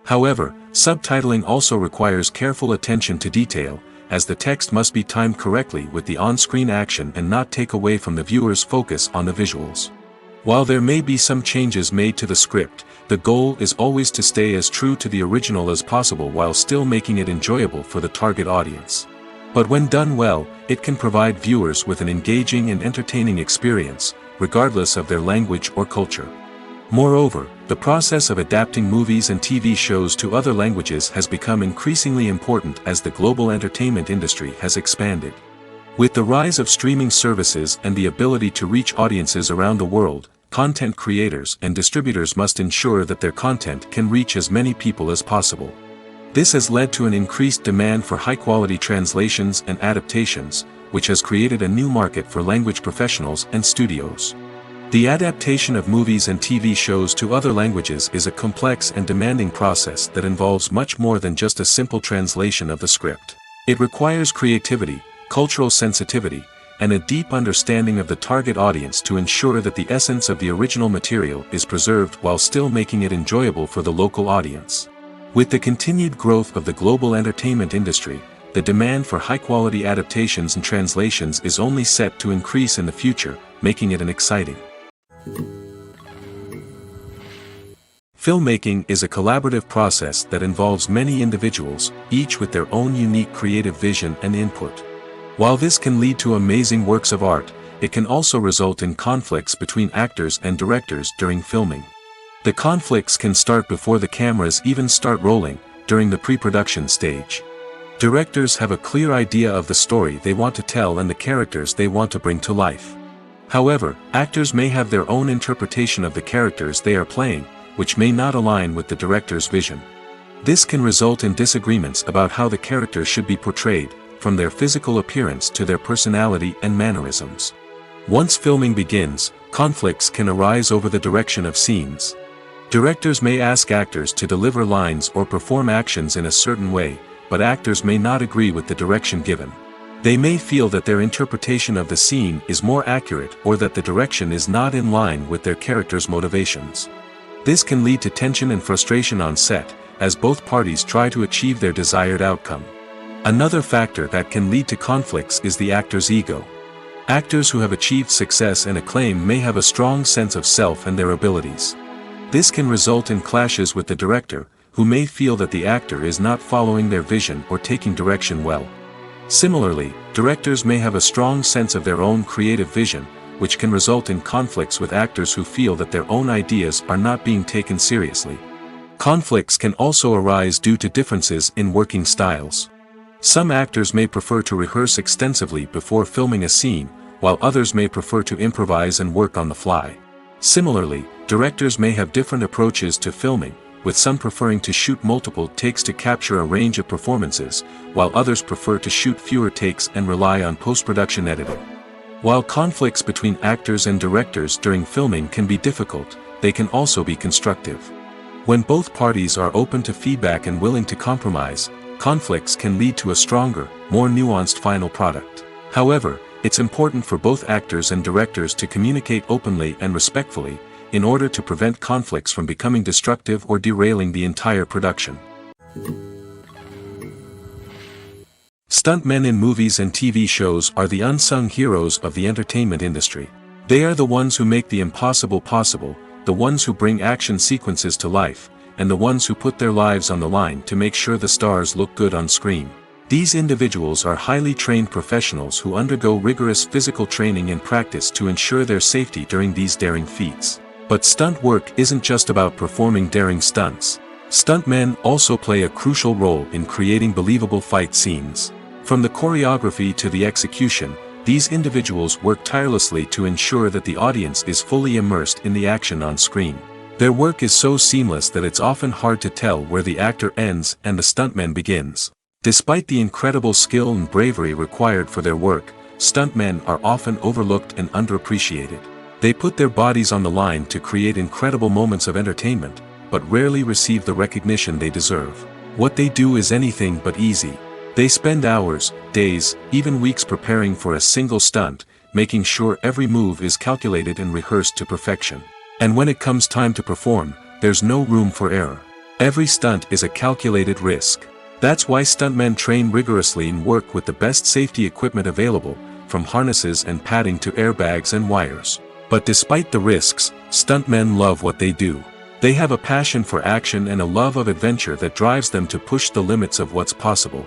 However, subtitling also requires careful attention to detail, as the text must be timed correctly with the on-screen action and not take away from the viewer's focus on the visuals. While there may be some changes made to the script, the goal is always to stay as true to the original as possible while still making it enjoyable for the target audience. But when done well, it can provide viewers with an engaging and entertaining experience, regardless of their language or culture. Moreover, the process of adapting movies and TV shows to other languages has become increasingly important as the global entertainment industry has expanded. With the rise of streaming services and the ability to reach audiences around the world, content creators and distributors must ensure that their content can reach as many people as possible. This has led to an increased demand for high-quality translations and adaptations, which has created a new market for language professionals and studios. The adaptation of movies and TV shows to other languages is a complex and demanding process that involves much more than just a simple translation of the script. It requires creativity, cultural sensitivity, and a deep understanding of the target audience to ensure that the essence of the original material is preserved while still making it enjoyable for the local audience. With the continued growth of the global entertainment industry, the demand for high-quality adaptations and translations is only set to increase in the future, making it an exciting. Filmmaking is a collaborative process that involves many individuals, each with their own unique creative vision and input. While this can lead to amazing works of art, it can also result in conflicts between actors and directors during filming. The conflicts can start before the cameras even start rolling, during the pre-production stage. Directors have a clear idea of the story they want to tell and the characters they want to bring to life. However, actors may have their own interpretation of the characters they are playing, which may not align with the director's vision. This can result in disagreements about how the characters should be portrayed, from their physical appearance to their personality and mannerisms. Once filming begins, conflicts can arise over the direction of scenes. Directors may ask actors to deliver lines or perform actions in a certain way, but actors may not agree with the direction given. They may feel that their interpretation of the scene is more accurate or that the direction is not in line with their character's motivations. This can lead to tension and frustration on set, as both parties try to achieve their desired outcome. Another factor that can lead to conflicts is the actor's ego. Actors who have achieved success and acclaim may have a strong sense of self and their abilities. This can result in clashes with the director, who may feel that the actor is not following their vision or taking direction well. Similarly, directors may have a strong sense of their own creative vision, which can result in conflicts with actors who feel that their own ideas are not being taken seriously. Conflicts can also arise due to differences in working styles. Some actors may prefer to rehearse extensively before filming a scene, while others may prefer to improvise and work on the fly. Similarly, directors may have different approaches to filming, with some preferring to shoot multiple takes to capture a range of performances, while others prefer to shoot fewer takes and rely on post-production editing. While conflicts between actors and directors during filming can be difficult, they can also be constructive. When both parties are open to feedback and willing to compromise, conflicts can lead to a stronger, more nuanced final product. However, it's important for both actors and directors to communicate openly and respectfully, in order to prevent conflicts from becoming destructive or derailing the entire production. Stuntmen in movies and TV shows are the unsung heroes of the entertainment industry. They are the ones who make the impossible possible, the ones who bring action sequences to life, and the ones who put their lives on the line to make sure the stars look good on screen. These individuals are highly trained professionals who undergo rigorous physical training and practice to ensure their safety during these daring feats. But stunt work isn't just about performing daring stunts. Stuntmen also play a crucial role in creating believable fight scenes. From the choreography to the execution, these individuals work tirelessly to ensure that the audience is fully immersed in the action on screen. Their work is so seamless that it's often hard to tell where the actor ends and the stuntman begins. Despite the incredible skill and bravery required for their work, stuntmen are often overlooked and underappreciated. They put their bodies on the line to create incredible moments of entertainment, but rarely receive the recognition they deserve. What they do is anything but easy. They spend hours, days, even weeks preparing for a single stunt, making sure every move is calculated and rehearsed to perfection. And when it comes time to perform, there's no room for error. Every stunt is a calculated risk. That's why stuntmen train rigorously and work with the best safety equipment available, from harnesses and padding to airbags and wires. But despite the risks, stuntmen love what they do. They have a passion for action and a love of adventure that drives them to push the limits of what's possible.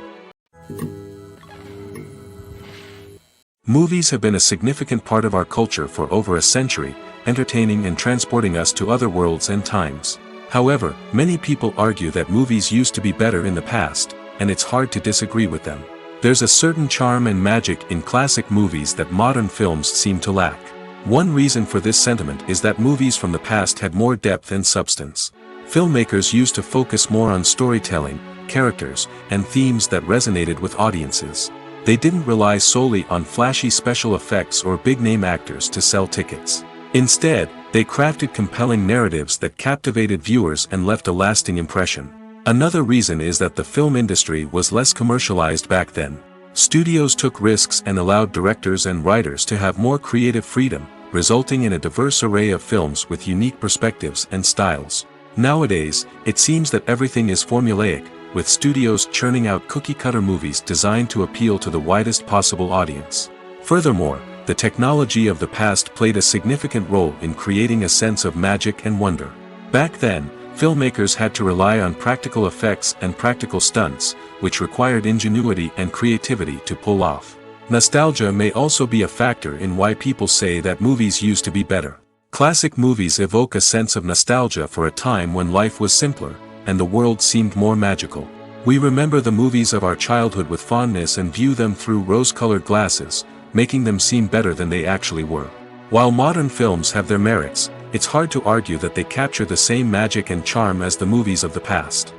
Movies have been a significant part of our culture for over a century, entertaining and transporting us to other worlds and times. However, many people argue that movies used to be better in the past, and it's hard to disagree with them. There's a certain charm and magic in classic movies that modern films seem to lack. One reason for this sentiment is that movies from the past had more depth and substance. Filmmakers used to focus more on storytelling, characters, and themes that resonated with audiences. They didn't rely solely on flashy special effects or big-name actors to sell tickets. Instead, they crafted compelling narratives that captivated viewers and left a lasting impression. Another reason is that the film industry was less commercialized back then. Studios took risks and allowed directors and writers to have more creative freedom, resulting in a diverse array of films with unique perspectives and styles. Nowadays, it seems that everything is formulaic, with studios churning out cookie-cutter movies designed to appeal to the widest possible audience. Furthermore, the technology of the past played a significant role in creating a sense of magic and wonder. Back then, filmmakers had to rely on practical effects and practical stunts, which required ingenuity and creativity to pull off. Nostalgia may also be a factor in why people say that movies used to be better. Classic movies evoke a sense of nostalgia for a time when life was simpler, and the world seemed more magical. We remember the movies of our childhood with fondness and view them through rose-colored glasses, making them seem better than they actually were. While modern films have their merits, it's hard to argue that they capture the same magic and charm as the movies of the past.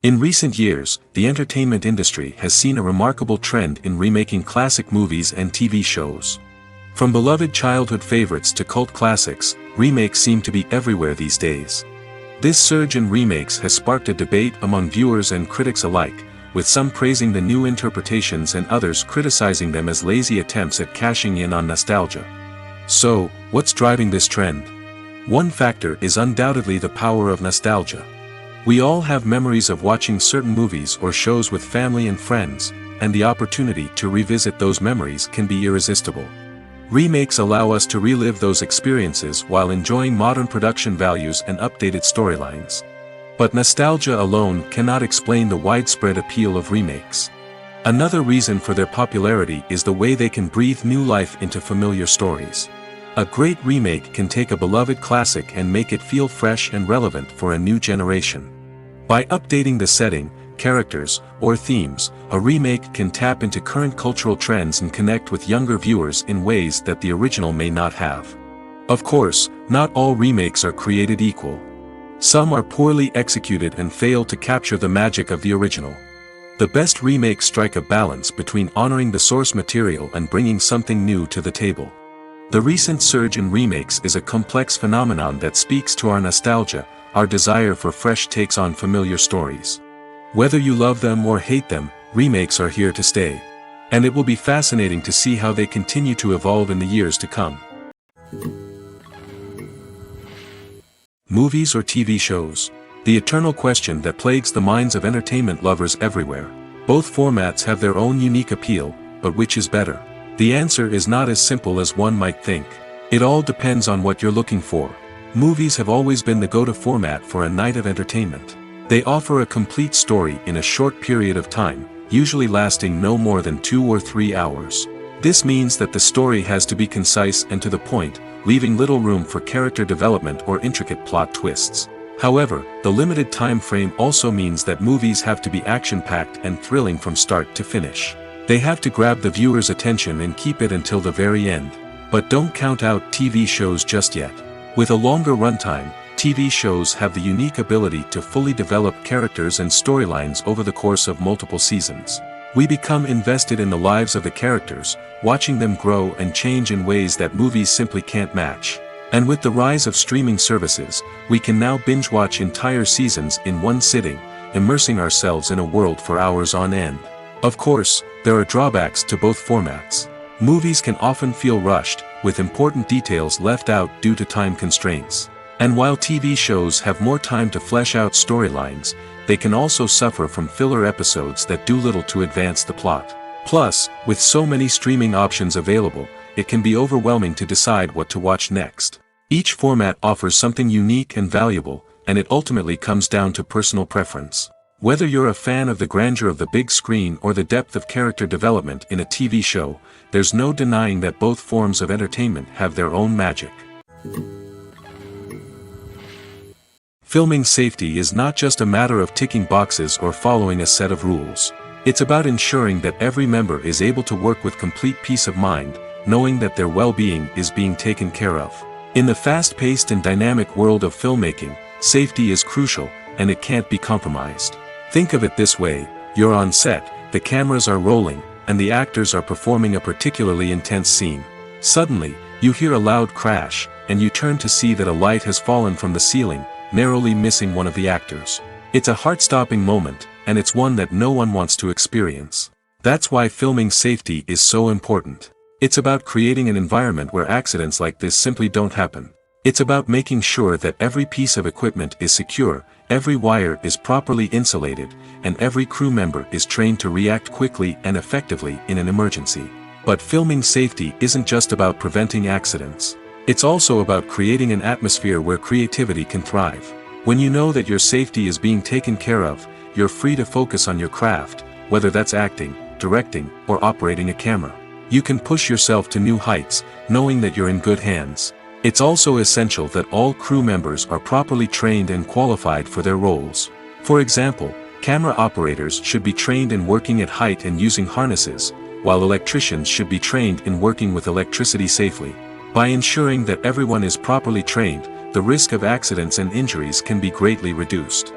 In recent years, the entertainment industry has seen a remarkable trend in remaking classic movies and TV shows. From beloved childhood favorites to cult classics, remakes seem to be everywhere these days. This surge in remakes has sparked a debate among viewers and critics alike, with some praising the new interpretations and others criticizing them as lazy attempts at cashing in on nostalgia. So, what's driving this trend? One factor is undoubtedly the power of nostalgia. We all have memories of watching certain movies or shows with family and friends, and the opportunity to revisit those memories can be irresistible. Remakes allow us to relive those experiences while enjoying modern production values and updated storylines. But nostalgia alone cannot explain the widespread appeal of remakes. Another reason for their popularity is the way they can breathe new life into familiar stories. A great remake can take a beloved classic and make it feel fresh and relevant for a new generation. By updating the setting, characters, or themes, a remake can tap into current cultural trends and connect with younger viewers in ways that the original may not have. Of course, not all remakes are created equal. Some are poorly executed and fail to capture the magic of the original. The best remakes strike a balance between honoring the source material and bringing something new to the table. The recent surge in remakes is a complex phenomenon that speaks to our nostalgia, our desire for fresh takes on familiar stories. Whether you love them or hate them, remakes are here to stay. And it will be fascinating to see how they continue to evolve in the years to come. Movies or TV shows? The eternal question that plagues the minds of entertainment lovers everywhere. Both formats have their own unique appeal, but which is better? The answer is not as simple as one might think. It all depends on what you're looking for. Movies have always been the go-to format for a night of entertainment. They offer a complete story in a short period of time, usually lasting no more than 2 or 3 hours. This means that the story has to be concise and to the point, leaving little room for character development or intricate plot twists. However, the limited time frame also means that movies have to be action-packed and thrilling from start to finish. They have to grab the viewer's attention and keep it until the very end. But don't count out TV shows just yet. With a longer runtime, TV shows have the unique ability to fully develop characters and storylines over the course of multiple seasons. We become invested in the lives of the characters, watching them grow and change in ways that movies simply can't match. And with the rise of streaming services, we can now binge-watch entire seasons in one sitting, immersing ourselves in a world for hours on end. Of course, there are drawbacks to both formats. Movies can often feel rushed, with important details left out due to time constraints. And while TV shows have more time to flesh out storylines, they can also suffer from filler episodes that do little to advance the plot. Plus, with so many streaming options available, it can be overwhelming to decide what to watch next. Each format offers something unique and valuable, and it ultimately comes down to personal preference. Whether you're a fan of the grandeur of the big screen or the depth of character development in a TV show, there's no denying that both forms of entertainment have their own magic. Filming safety is not just a matter of ticking boxes or following a set of rules. It's about ensuring that every member is able to work with complete peace of mind, knowing that their well-being is being taken care of. In the fast-paced and dynamic world of filmmaking, safety is crucial, and it can't be compromised. Think of it this way: you're on set, the cameras are rolling, and the actors are performing a particularly intense scene. Suddenly, you hear a loud crash, and you turn to see that a light has fallen from the ceiling, narrowly missing one of the actors. It's a heart-stopping moment, and it's one that no one wants to experience. That's why filming safety is so important. It's about creating an environment where accidents like this simply don't happen. It's about making sure that every piece of equipment is secure, every wire is properly insulated, and every crew member is trained to react quickly and effectively in an emergency. But filming safety isn't just about preventing accidents. It's also about creating an atmosphere where creativity can thrive. When you know that your safety is being taken care of, you're free to focus on your craft, whether that's acting, directing, or operating a camera. You can push yourself to new heights, knowing that you're in good hands. It's also essential that all crew members are properly trained and qualified for their roles. For example, camera operators should be trained in working at height and using harnesses, while electricians should be trained in working with electricity safely. By ensuring that everyone is properly trained, the risk of accidents and injuries can be greatly reduced.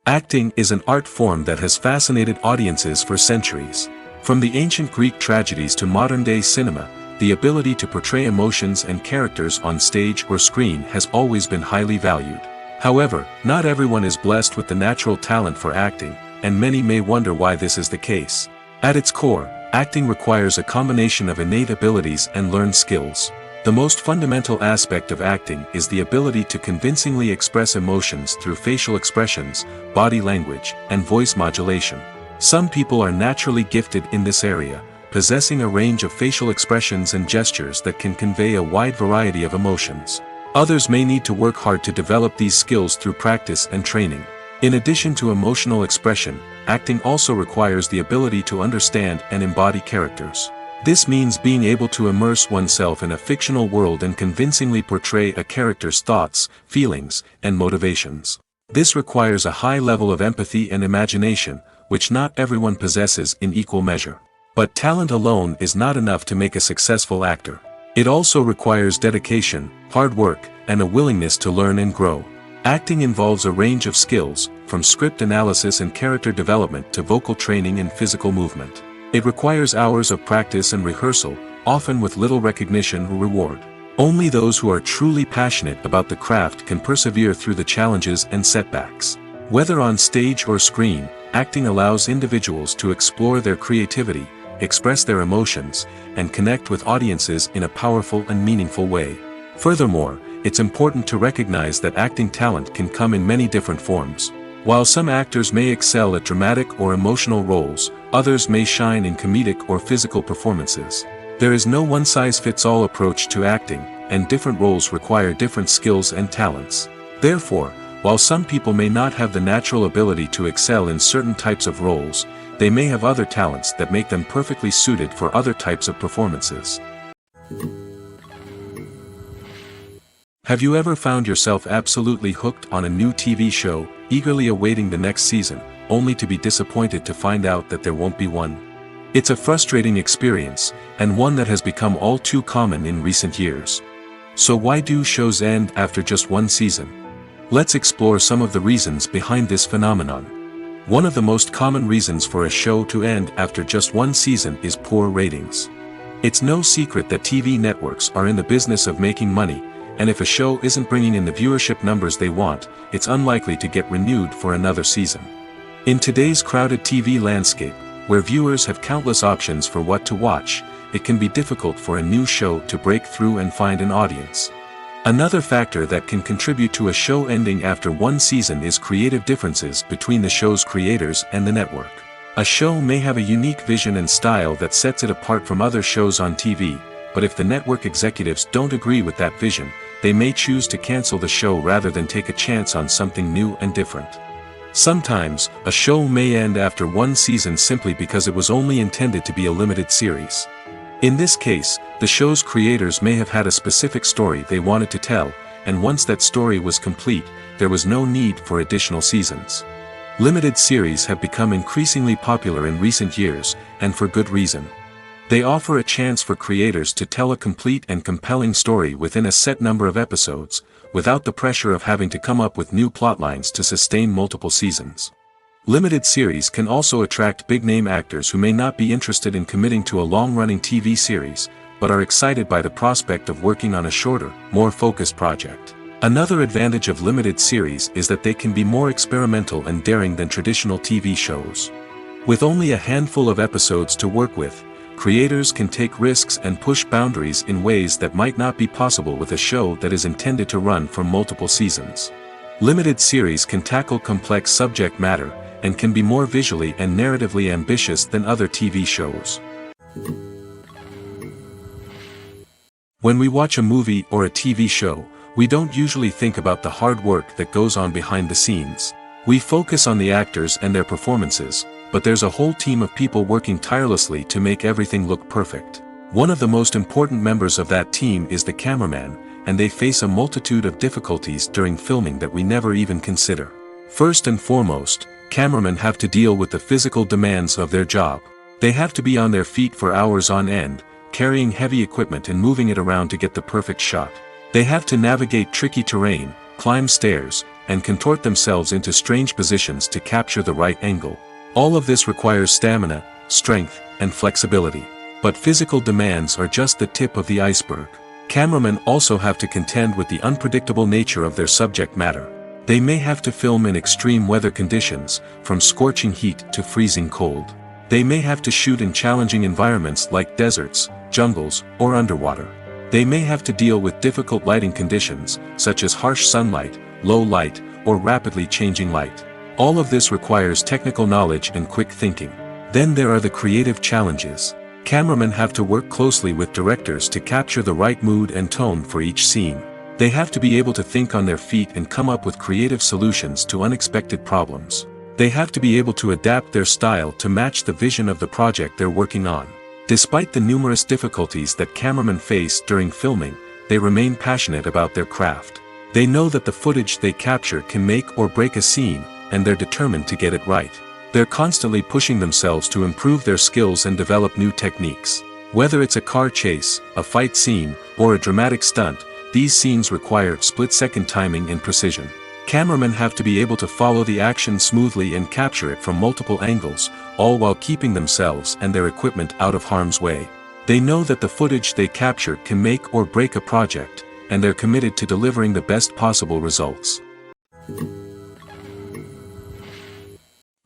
Acting is an art form that has fascinated audiences for centuries. From the ancient Greek tragedies to modern-day cinema, the ability to portray emotions and characters on stage or screen has always been highly valued. However, not everyone is blessed with the natural talent for acting, and many may wonder why this is the case. At its core, acting requires a combination of innate abilities and learned skills. The most fundamental aspect of acting is the ability to convincingly express emotions through facial expressions, body language, and voice modulation. Some people are naturally gifted in this area, possessing a range of facial expressions and gestures that can convey a wide variety of emotions. Others may need to work hard to develop these skills through practice and training. In addition to emotional expression, acting also requires the ability to understand and embody characters. This means being able to immerse oneself in a fictional world and convincingly portray a character's thoughts, feelings, and motivations. This requires a high level of empathy and imagination, which not everyone possesses in equal measure. But talent alone is not enough to make a successful actor. It also requires dedication, hard work, and a willingness to learn and grow. Acting involves a range of skills, from script analysis and character development to vocal training and physical movement. It requires hours of practice and rehearsal, often with little recognition or reward. Only those who are truly passionate about the craft can persevere through the challenges and setbacks. Whether on stage or screen, acting allows individuals to explore their creativity, express their emotions, and connect with audiences in a powerful and meaningful way. Furthermore, it's important to recognize that acting talent can come in many different forms. While some actors may excel at dramatic or emotional roles, others may shine in comedic or physical performances. There is no one-size-fits-all approach to acting, and different roles require different skills and talents. Therefore, while some people may not have the natural ability to excel in certain types of roles, they may have other talents that make them perfectly suited for other types of performances. Have you ever found yourself absolutely hooked on a new TV show, eagerly awaiting the next season, only to be disappointed to find out that there won't be one? It's a frustrating experience, and one that has become all too common in recent years. So why do shows end after just one season? Let's explore some of the reasons behind this phenomenon. One of the most common reasons for a show to end after just one season is poor ratings. It's no secret that TV networks are in the business of making money, and if a show isn't bringing in the viewership numbers they want, it's unlikely to get renewed for another season. In today's crowded TV landscape, where viewers have countless options for what to watch, it can be difficult for a new show to break through and find an audience. Another factor that can contribute to a show ending after one season is creative differences between the show's creators and the network. A show may have a unique vision and style that sets it apart from other shows on TV, but if the network executives don't agree with that vision, they may choose to cancel the show rather than take a chance on something new and different. Sometimes, a show may end after one season simply because it was only intended to be a limited series. In this case, the show's creators may have had a specific story they wanted to tell, and once that story was complete, there was no need for additional seasons. Limited series have become increasingly popular in recent years, and for good reason. They offer a chance for creators to tell a complete and compelling story within a set number of episodes, without the pressure of having to come up with new plotlines to sustain multiple seasons. Limited series can also attract big-name actors who may not be interested in committing to a long-running TV series, but are excited by the prospect of working on a shorter, more focused project. Another advantage of limited series is that they can be more experimental and daring than traditional TV shows. With only a handful of episodes to work with, creators can take risks and push boundaries in ways that might not be possible with a show that is intended to run for multiple seasons. Limited series can tackle complex subject matter, and can be more visually and narratively ambitious than other TV shows. When we watch a movie or a TV show, we don't usually think about the hard work that goes on behind the scenes. We focus on the actors and their performances, but there's a whole team of people working tirelessly to make everything look perfect. One of the most important members of that team is the cameraman, and they face a multitude of difficulties during filming that we never even consider. First and foremost, cameramen have to deal with the physical demands of their job. They have to be on their feet for hours on end, carrying heavy equipment and moving it around to get the perfect shot. They have to navigate tricky terrain, climb stairs, and contort themselves into strange positions to capture the right angle. All of this requires stamina, strength, and flexibility. But physical demands are just the tip of the iceberg. Cameramen also have to contend with the unpredictable nature of their subject matter. They may have to film in extreme weather conditions, from scorching heat to freezing cold. They may have to shoot in challenging environments like deserts, jungles, or underwater. They may have to deal with difficult lighting conditions, such as harsh sunlight, low light, or rapidly changing light. All of this requires technical knowledge and quick thinking. Then there are the creative challenges. Cameramen have to work closely with directors to capture the right mood and tone for each scene. They have to be able to think on their feet and come up with creative solutions to unexpected problems. They have to be able to adapt their style to match the vision of the project they're working on. Despite the numerous difficulties that cameramen face during filming, they remain passionate about their craft. They know that the footage they capture can make or break a scene, and they're determined to get it right. They're constantly pushing themselves to improve their skills and develop new techniques. Whether it's a car chase, a fight scene, or a dramatic stunt, these scenes require split-second timing and precision. Cameramen have to be able to follow the action smoothly and capture it from multiple angles, all while keeping themselves and their equipment out of harm's way. They know that the footage they capture can make or break a project, and they're committed to delivering the best possible results.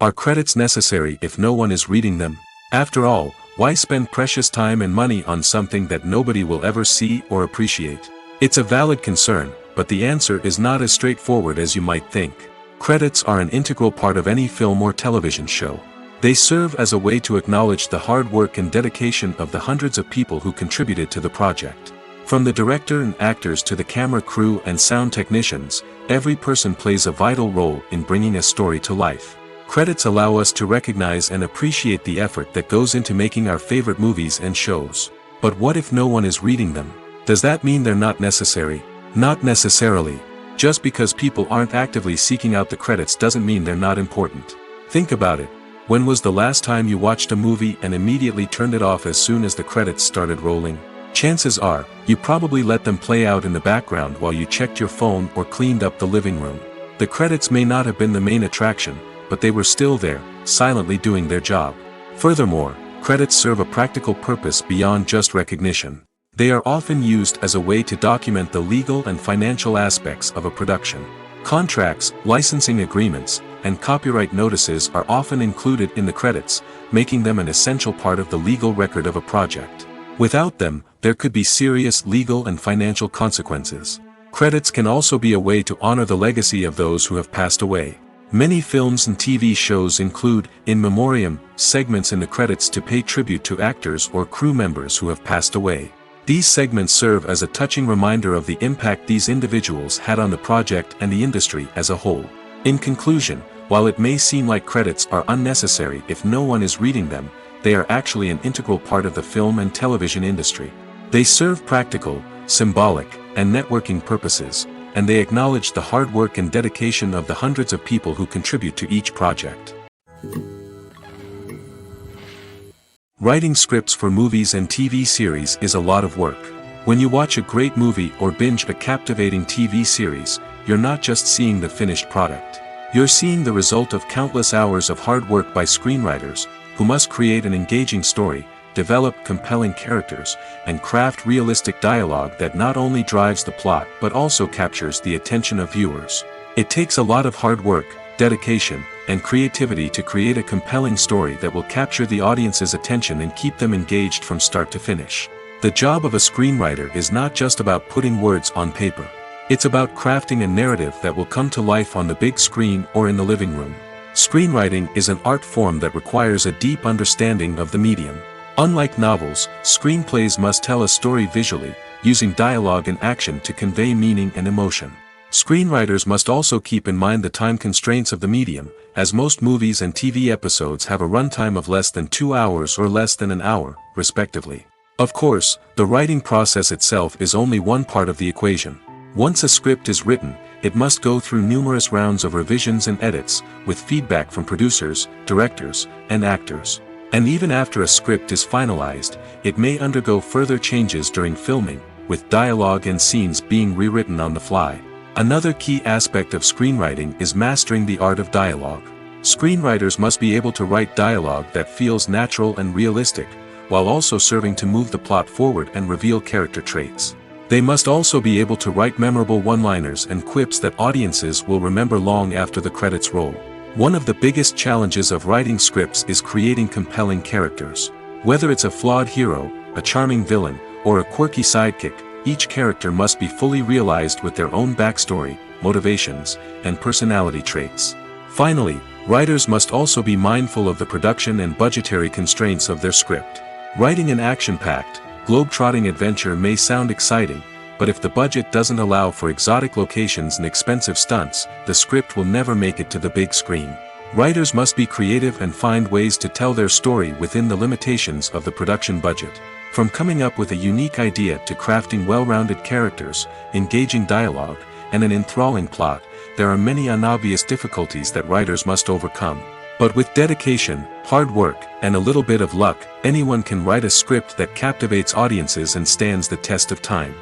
Are credits necessary if no one is reading them? After all, why spend precious time and money on something that nobody will ever see or appreciate? It's a valid concern, but the answer is not as straightforward as you might think. Credits are an integral part of any film or television show. They serve as a way to acknowledge the hard work and dedication of the hundreds of people who contributed to the project. From the director and actors to the camera crew and sound technicians, every person plays a vital role in bringing a story to life. Credits allow us to recognize and appreciate the effort that goes into making our favorite movies and shows. But what if no one is reading them? Does that mean they're not necessary? Not necessarily. Just because people aren't actively seeking out the credits doesn't mean they're not important. Think about it. When was the last time you watched a movie and immediately turned it off as soon as the credits started rolling? Chances are, you probably let them play out in the background while you checked your phone or cleaned up the living room. The credits may not have been the main attraction, but they were still there, silently doing their job. Furthermore, credits serve a practical purpose beyond just recognition. They are often used as a way to document the legal and financial aspects of a production. Contracts, licensing agreements, and copyright notices are often included in the credits, making them an essential part of the legal record of a project. Without them, there could be serious legal and financial consequences. Credits can also be a way to honor the legacy of those who have passed away. Many films and TV shows include, in memoriam, segments in the credits to pay tribute to actors or crew members who have passed away. These segments serve as a touching reminder of the impact these individuals had on the project and the industry as a whole. In conclusion, while it may seem like credits are unnecessary if no one is reading them, they are actually an integral part of the film and television industry. They serve practical, symbolic, and networking purposes, and they acknowledge the hard work and dedication of the hundreds of people who contribute to each project. Writing scripts for movies and TV series is a lot of work. When you watch a great movie or binge a captivating TV series, you're not just seeing the finished product. You're seeing the result of countless hours of hard work by screenwriters, who must create an engaging story, develop compelling characters, and craft realistic dialogue that not only drives the plot but also captures the attention of viewers. It takes a lot of hard work, dedication, and creativity to create a compelling story that will capture the audience's attention and keep them engaged from start to finish. The job of a screenwriter is not just about putting words on paper. It's about crafting a narrative that will come to life on the big screen or in the living room. Screenwriting is an art form that requires a deep understanding of the medium. Unlike novels, screenplays must tell a story visually, using dialogue and action to convey meaning and emotion. Screenwriters must also keep in mind the time constraints of the medium, as most movies and TV episodes have a runtime of less than 2 hours or less than an hour, respectively. Of course, the writing process itself is only one part of the equation. Once a script is written, it must go through numerous rounds of revisions and edits, with feedback from producers, directors, and actors. And even after a script is finalized, it may undergo further changes during filming, with dialogue and scenes being rewritten on the fly. Another key aspect of screenwriting is mastering the art of dialogue. Screenwriters must be able to write dialogue that feels natural and realistic, while also serving to move the plot forward and reveal character traits. They must also be able to write memorable one-liners and quips that audiences will remember long after the credits roll. One of the biggest challenges of writing scripts is creating compelling characters. Whether it's a flawed hero, a charming villain, or a quirky sidekick, each character must be fully realized with their own backstory, motivations, and personality traits. Finally, writers must also be mindful of the production and budgetary constraints of their script. Writing an action-packed, globe-trotting adventure may sound exciting, but if the budget doesn't allow for exotic locations and expensive stunts, the script will never make it to the big screen. Writers must be creative and find ways to tell their story within the limitations of the production budget. From coming up with a unique idea to crafting well-rounded characters, engaging dialogue, and an enthralling plot, there are many unobvious difficulties that writers must overcome. But with dedication, hard work, and a little bit of luck, anyone can write a script that captivates audiences and stands the test of time.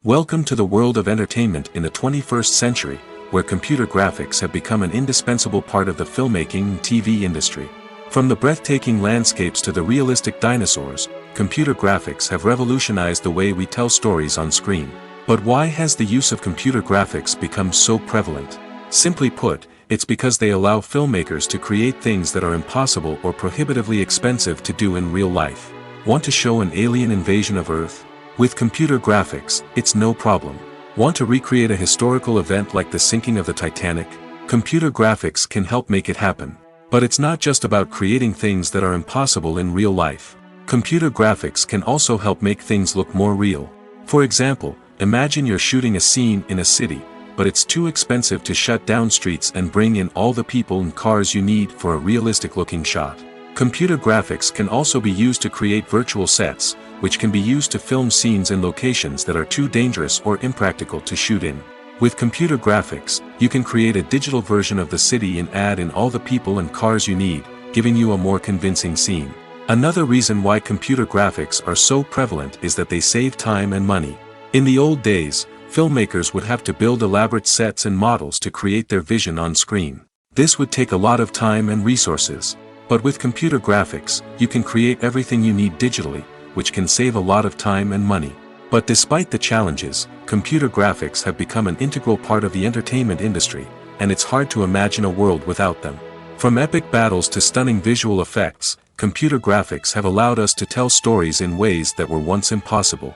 Welcome to the world of entertainment in the 21st century, where computer graphics have become an indispensable part of the filmmaking and TV industry. From the breathtaking landscapes to the realistic dinosaurs, computer graphics have revolutionized the way we tell stories on screen. But why has the use of computer graphics become so prevalent? Simply put, it's because they allow filmmakers to create things that are impossible or prohibitively expensive to do in real life. Want to show an alien invasion of Earth? With computer graphics, it's no problem. Want to recreate a historical event like the sinking of the Titanic? Computer graphics can help make it happen. But it's not just about creating things that are impossible in real life. Computer graphics can also help make things look more real. For example, imagine you're shooting a scene in a city, but it's too expensive to shut down streets and bring in all the people and cars you need for a realistic-looking shot. Computer graphics can also be used to create virtual sets, which can be used to film scenes in locations that are too dangerous or impractical to shoot in. With computer graphics, you can create a digital version of the city and add in all the people and cars you need, giving you a more convincing scene. Another reason why computer graphics are so prevalent is that they save time and money. In the old days, filmmakers would have to build elaborate sets and models to create their vision on screen. This would take a lot of time and resources. But with computer graphics, you can create everything you need digitally, which can save a lot of time and money. But despite the challenges, computer graphics have become an integral part of the entertainment industry, and it's hard to imagine a world without them. From epic battles to stunning visual effects, computer graphics have allowed us to tell stories in ways that were once impossible.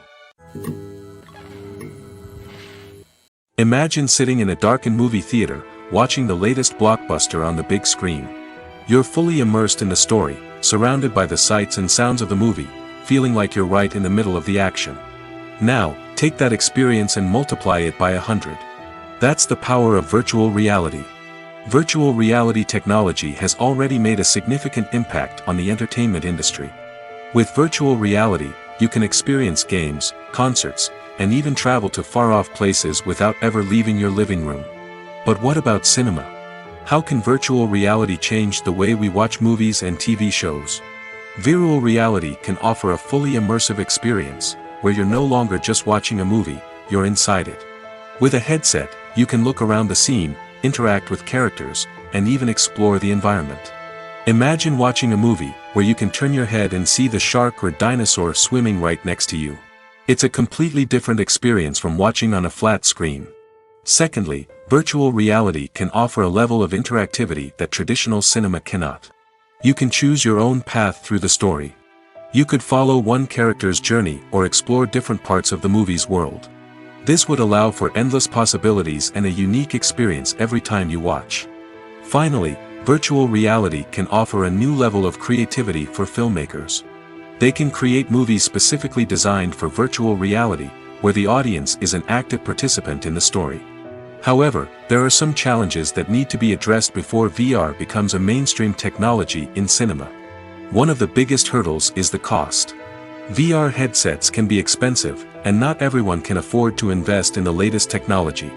Imagine sitting in a darkened movie theater, watching the latest blockbuster on the big screen. You're fully immersed in the story, surrounded by the sights and sounds of the movie, feeling like you're right in the middle of the action. Now, take that experience and multiply it by 100. That's the power of virtual reality. Virtual reality technology has already made a significant impact on the entertainment industry. With virtual reality, you can experience games, concerts, and even travel to far-off places without ever leaving your living room. But what about cinema? How can virtual reality change the way we watch movies and TV shows? Virtual reality can offer a fully immersive experience, where you're no longer just watching a movie, you're inside it. With a headset, you can look around the scene, interact with characters, and even explore the environment. Imagine watching a movie where you can turn your head and see the shark or dinosaur swimming right next to you. It's a completely different experience from watching on a flat screen. Secondly, virtual reality can offer a level of interactivity that traditional cinema cannot. You can choose your own path through the story. You could follow one character's journey or explore different parts of the movie's world. This would allow for endless possibilities and a unique experience every time you watch. Finally, virtual reality can offer a new level of creativity for filmmakers. They can create movies specifically designed for virtual reality, where the audience is an active participant in the story. However, there are some challenges that need to be addressed before VR becomes a mainstream technology in cinema. One of the biggest hurdles is the cost. VR headsets can be expensive, and not everyone can afford to invest in the latest technology.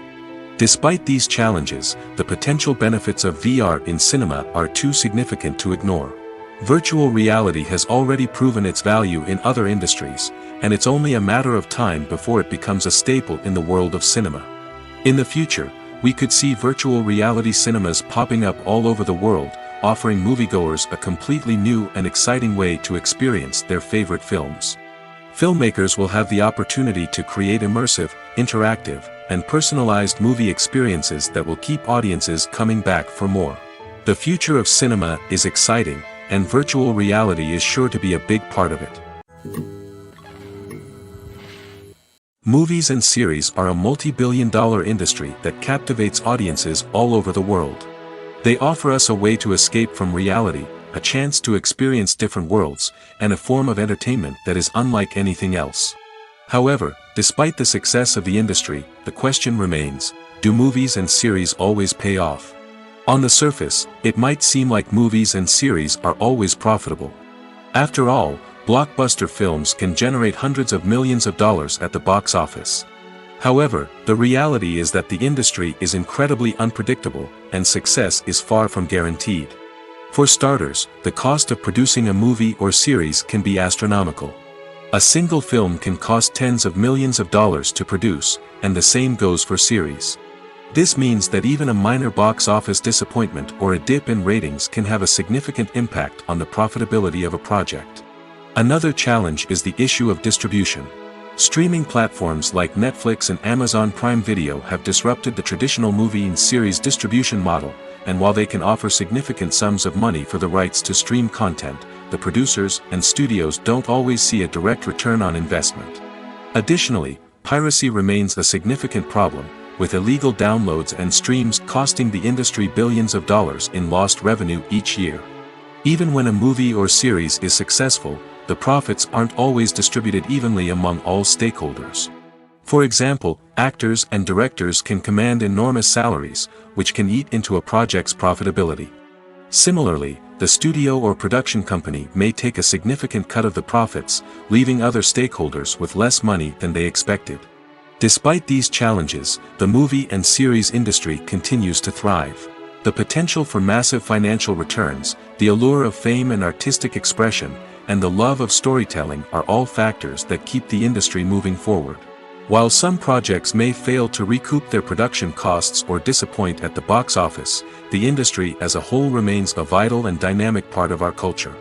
Despite these challenges, the potential benefits of VR in cinema are too significant to ignore. Virtual reality has already proven its value in other industries, and it's only a matter of time before it becomes a staple in the world of cinema. In the future, we could see virtual reality cinemas popping up all over the world, offering moviegoers a completely new and exciting way to experience their favorite films. Filmmakers will have the opportunity to create immersive, interactive, and personalized movie experiences that will keep audiences coming back for more. The future of cinema is exciting, and virtual reality is sure to be a big part of it. Movies and series are a multi-billion-dollar industry that captivates audiences all over the world. They offer us a way to escape from reality, a chance to experience different worlds, and a form of entertainment that is unlike anything else. However, despite the success of the industry, the question remains, do movies and series always pay off? On the surface, it might seem like movies and series are always profitable. After all, blockbuster films can generate hundreds of millions of dollars at the box office. However, the reality is that the industry is incredibly unpredictable, and success is far from guaranteed. For starters, the cost of producing a movie or series can be astronomical. A single film can cost tens of millions of dollars to produce, and the same goes for series. This means that even a minor box office disappointment or a dip in ratings can have a significant impact on the profitability of a project. Another challenge is the issue of distribution. Streaming platforms like Netflix and Amazon Prime Video have disrupted the traditional movie and series distribution model, and while they can offer significant sums of money for the rights to stream content, the producers and studios don't always see a direct return on investment. Additionally, piracy remains a significant problem, with illegal downloads and streams costing the industry billions of dollars in lost revenue each year. Even when a movie or series is successful, the profits aren't always distributed evenly among all stakeholders. For example, actors and directors can command enormous salaries, which can eat into a project's profitability. Similarly, the studio or production company may take a significant cut of the profits, leaving other stakeholders with less money than they expected. Despite these challenges, the movie and series industry continues to thrive. The potential for massive financial returns, the allure of fame and artistic expression, and the love of storytelling are all factors that keep the industry moving forward. While some projects may fail to recoup their production costs or disappoint at the box office, the industry as a whole remains a vital and dynamic part of our culture.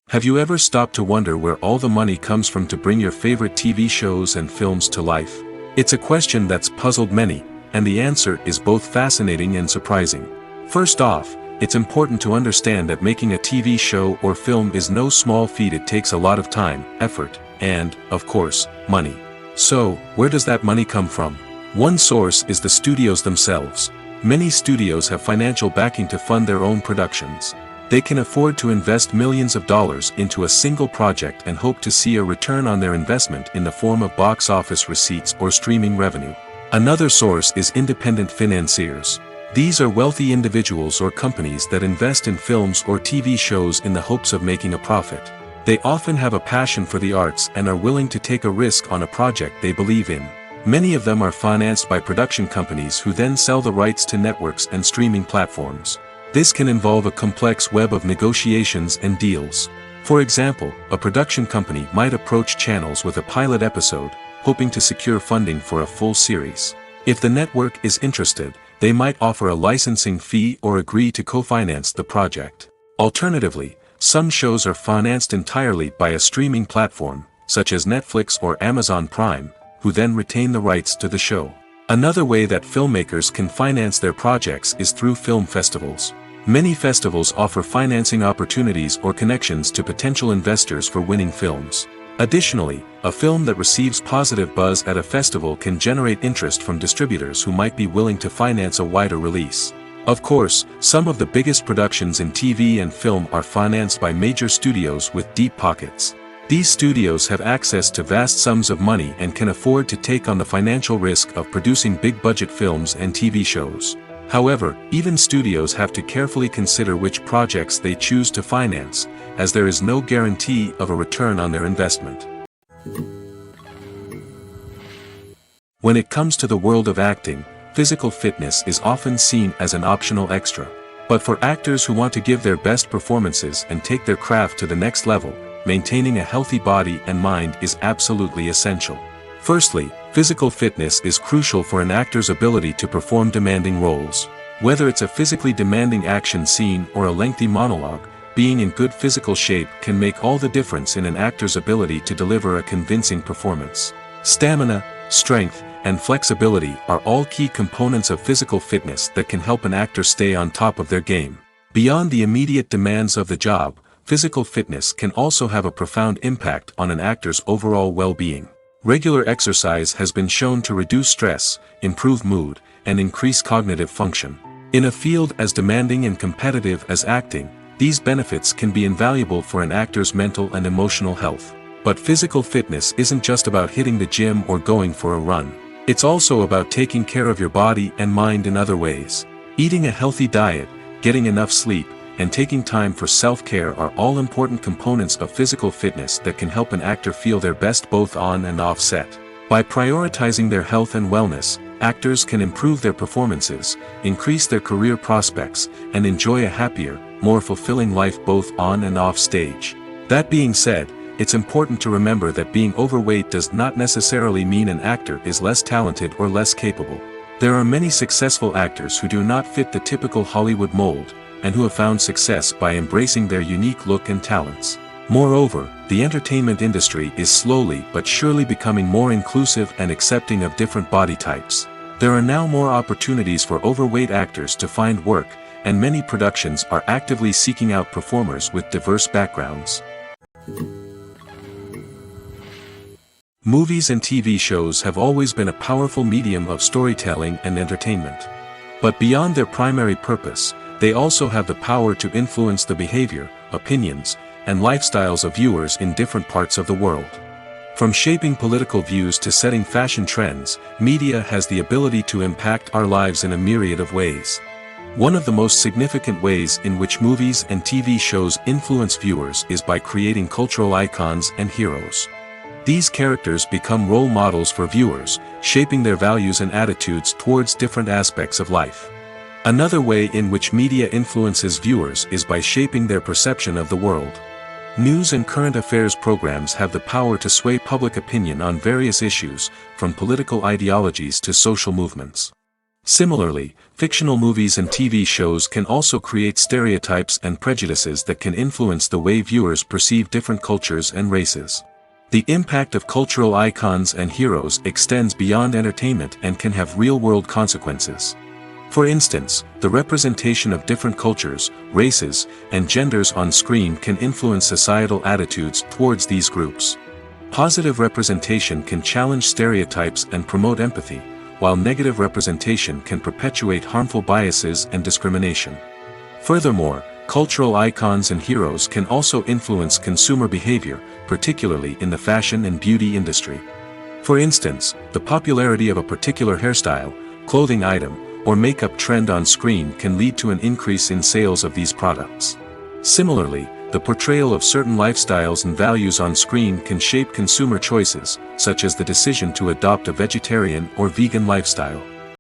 Have you ever stopped to wonder where all the money comes from to bring your favorite TV shows and films to life? It's a question that's puzzled many, and the answer is both fascinating and surprising. First off, it's important to understand that making a TV show or film is no small feat. It takes a lot of time, effort, and, of course, money. So, where does that money come from? One source is the studios themselves. Many studios have financial backing to fund their own productions. They can afford to invest millions of dollars into a single project and hope to see a return on their investment in the form of box office receipts or streaming revenue. Another source is independent financiers. These are wealthy individuals or companies that invest in films or TV shows in the hopes of making a profit. They often have a passion for the arts and are willing to take a risk on a project they believe in. Many of them are financed by production companies who then sell the rights to networks and streaming platforms. This can involve a complex web of negotiations and deals. For example, a production company might approach channels with a pilot episode, hoping to secure funding for a full series. If the network is interested, they might offer a licensing fee or agree to co-finance the project. Alternatively, some shows are financed entirely by a streaming platform, such as Netflix or Amazon Prime, who then retain the rights to the show. Another way that filmmakers can finance their projects is through film festivals. Many festivals offer financing opportunities or connections to potential investors for winning films. Additionally, a film that receives positive buzz at a festival can generate interest from distributors who might be willing to finance a wider release. Of course, some of the biggest productions in TV and film are financed by major studios with deep pockets. These studios have access to vast sums of money and can afford to take on the financial risk of producing big-budget films and TV shows. However, even studios have to carefully consider which projects they choose to finance, as there is no guarantee of a return on their investment. When it comes to the world of acting, physical fitness is often seen as an optional extra. But for actors who want to give their best performances and take their craft to the next level, maintaining a healthy body and mind is absolutely essential. Firstly, physical fitness is crucial for an actor's ability to perform demanding roles. Whether it's a physically demanding action scene or a lengthy monologue, being in good physical shape can make all the difference in an actor's ability to deliver a convincing performance. Stamina, strength, and flexibility are all key components of physical fitness that can help an actor stay on top of their game. Beyond the immediate demands of the job, physical fitness can also have a profound impact on an actor's overall well-being. Regular exercise has been shown to reduce stress, improve mood, and increase cognitive function. In a field as demanding and competitive as acting, these benefits can be invaluable for an actor's mental and emotional health. But physical fitness isn't just about hitting the gym or going for a run. It's also about taking care of your body and mind in other ways. Eating a healthy diet, getting enough sleep, and taking time for self-care are all important components of physical fitness that can help an actor feel their best both on and off set. By prioritizing their health and wellness, actors can improve their performances, increase their career prospects, and enjoy a happier, more fulfilling life both on and off stage. That being said, it's important to remember that being overweight does not necessarily mean an actor is less talented or less capable. There are many successful actors who do not fit the typical Hollywood mold, and who have found success by embracing their unique look and talents. Moreover, the entertainment industry is slowly but surely becoming more inclusive and accepting of different body types. There are now more opportunities for overweight actors to find work, and many productions are actively seeking out performers with diverse backgrounds. Movies and TV shows have always been a powerful medium of storytelling and entertainment. But beyond their primary purpose, they also have the power to influence the behavior, opinions, and lifestyles of viewers in different parts of the world. From shaping political views to setting fashion trends, media has the ability to impact our lives in a myriad of ways. One of the most significant ways in which movies and TV shows influence viewers is by creating cultural icons and heroes. These characters become role models for viewers, shaping their values and attitudes towards different aspects of life. Another way in which media influences viewers is by shaping their perception of the world. News and current affairs programs have the power to sway public opinion on various issues, from political ideologies to social movements. Similarly, fictional movies and TV shows can also create stereotypes and prejudices that can influence the way viewers perceive different cultures and races. The impact of cultural icons and heroes extends beyond entertainment and can have real-world consequences. For instance, the representation of different cultures, races, and genders on screen can influence societal attitudes towards these groups. Positive representation can challenge stereotypes and promote empathy, while negative representation can perpetuate harmful biases and discrimination. Furthermore, cultural icons and heroes can also influence consumer behavior, particularly in the fashion and beauty industry. For instance, the popularity of a particular hairstyle, clothing item, or makeup trend on screen can lead to an increase in sales of these products. Similarly, the portrayal of certain lifestyles and values on screen can shape consumer choices, such as the decision to adopt a vegetarian or vegan lifestyle.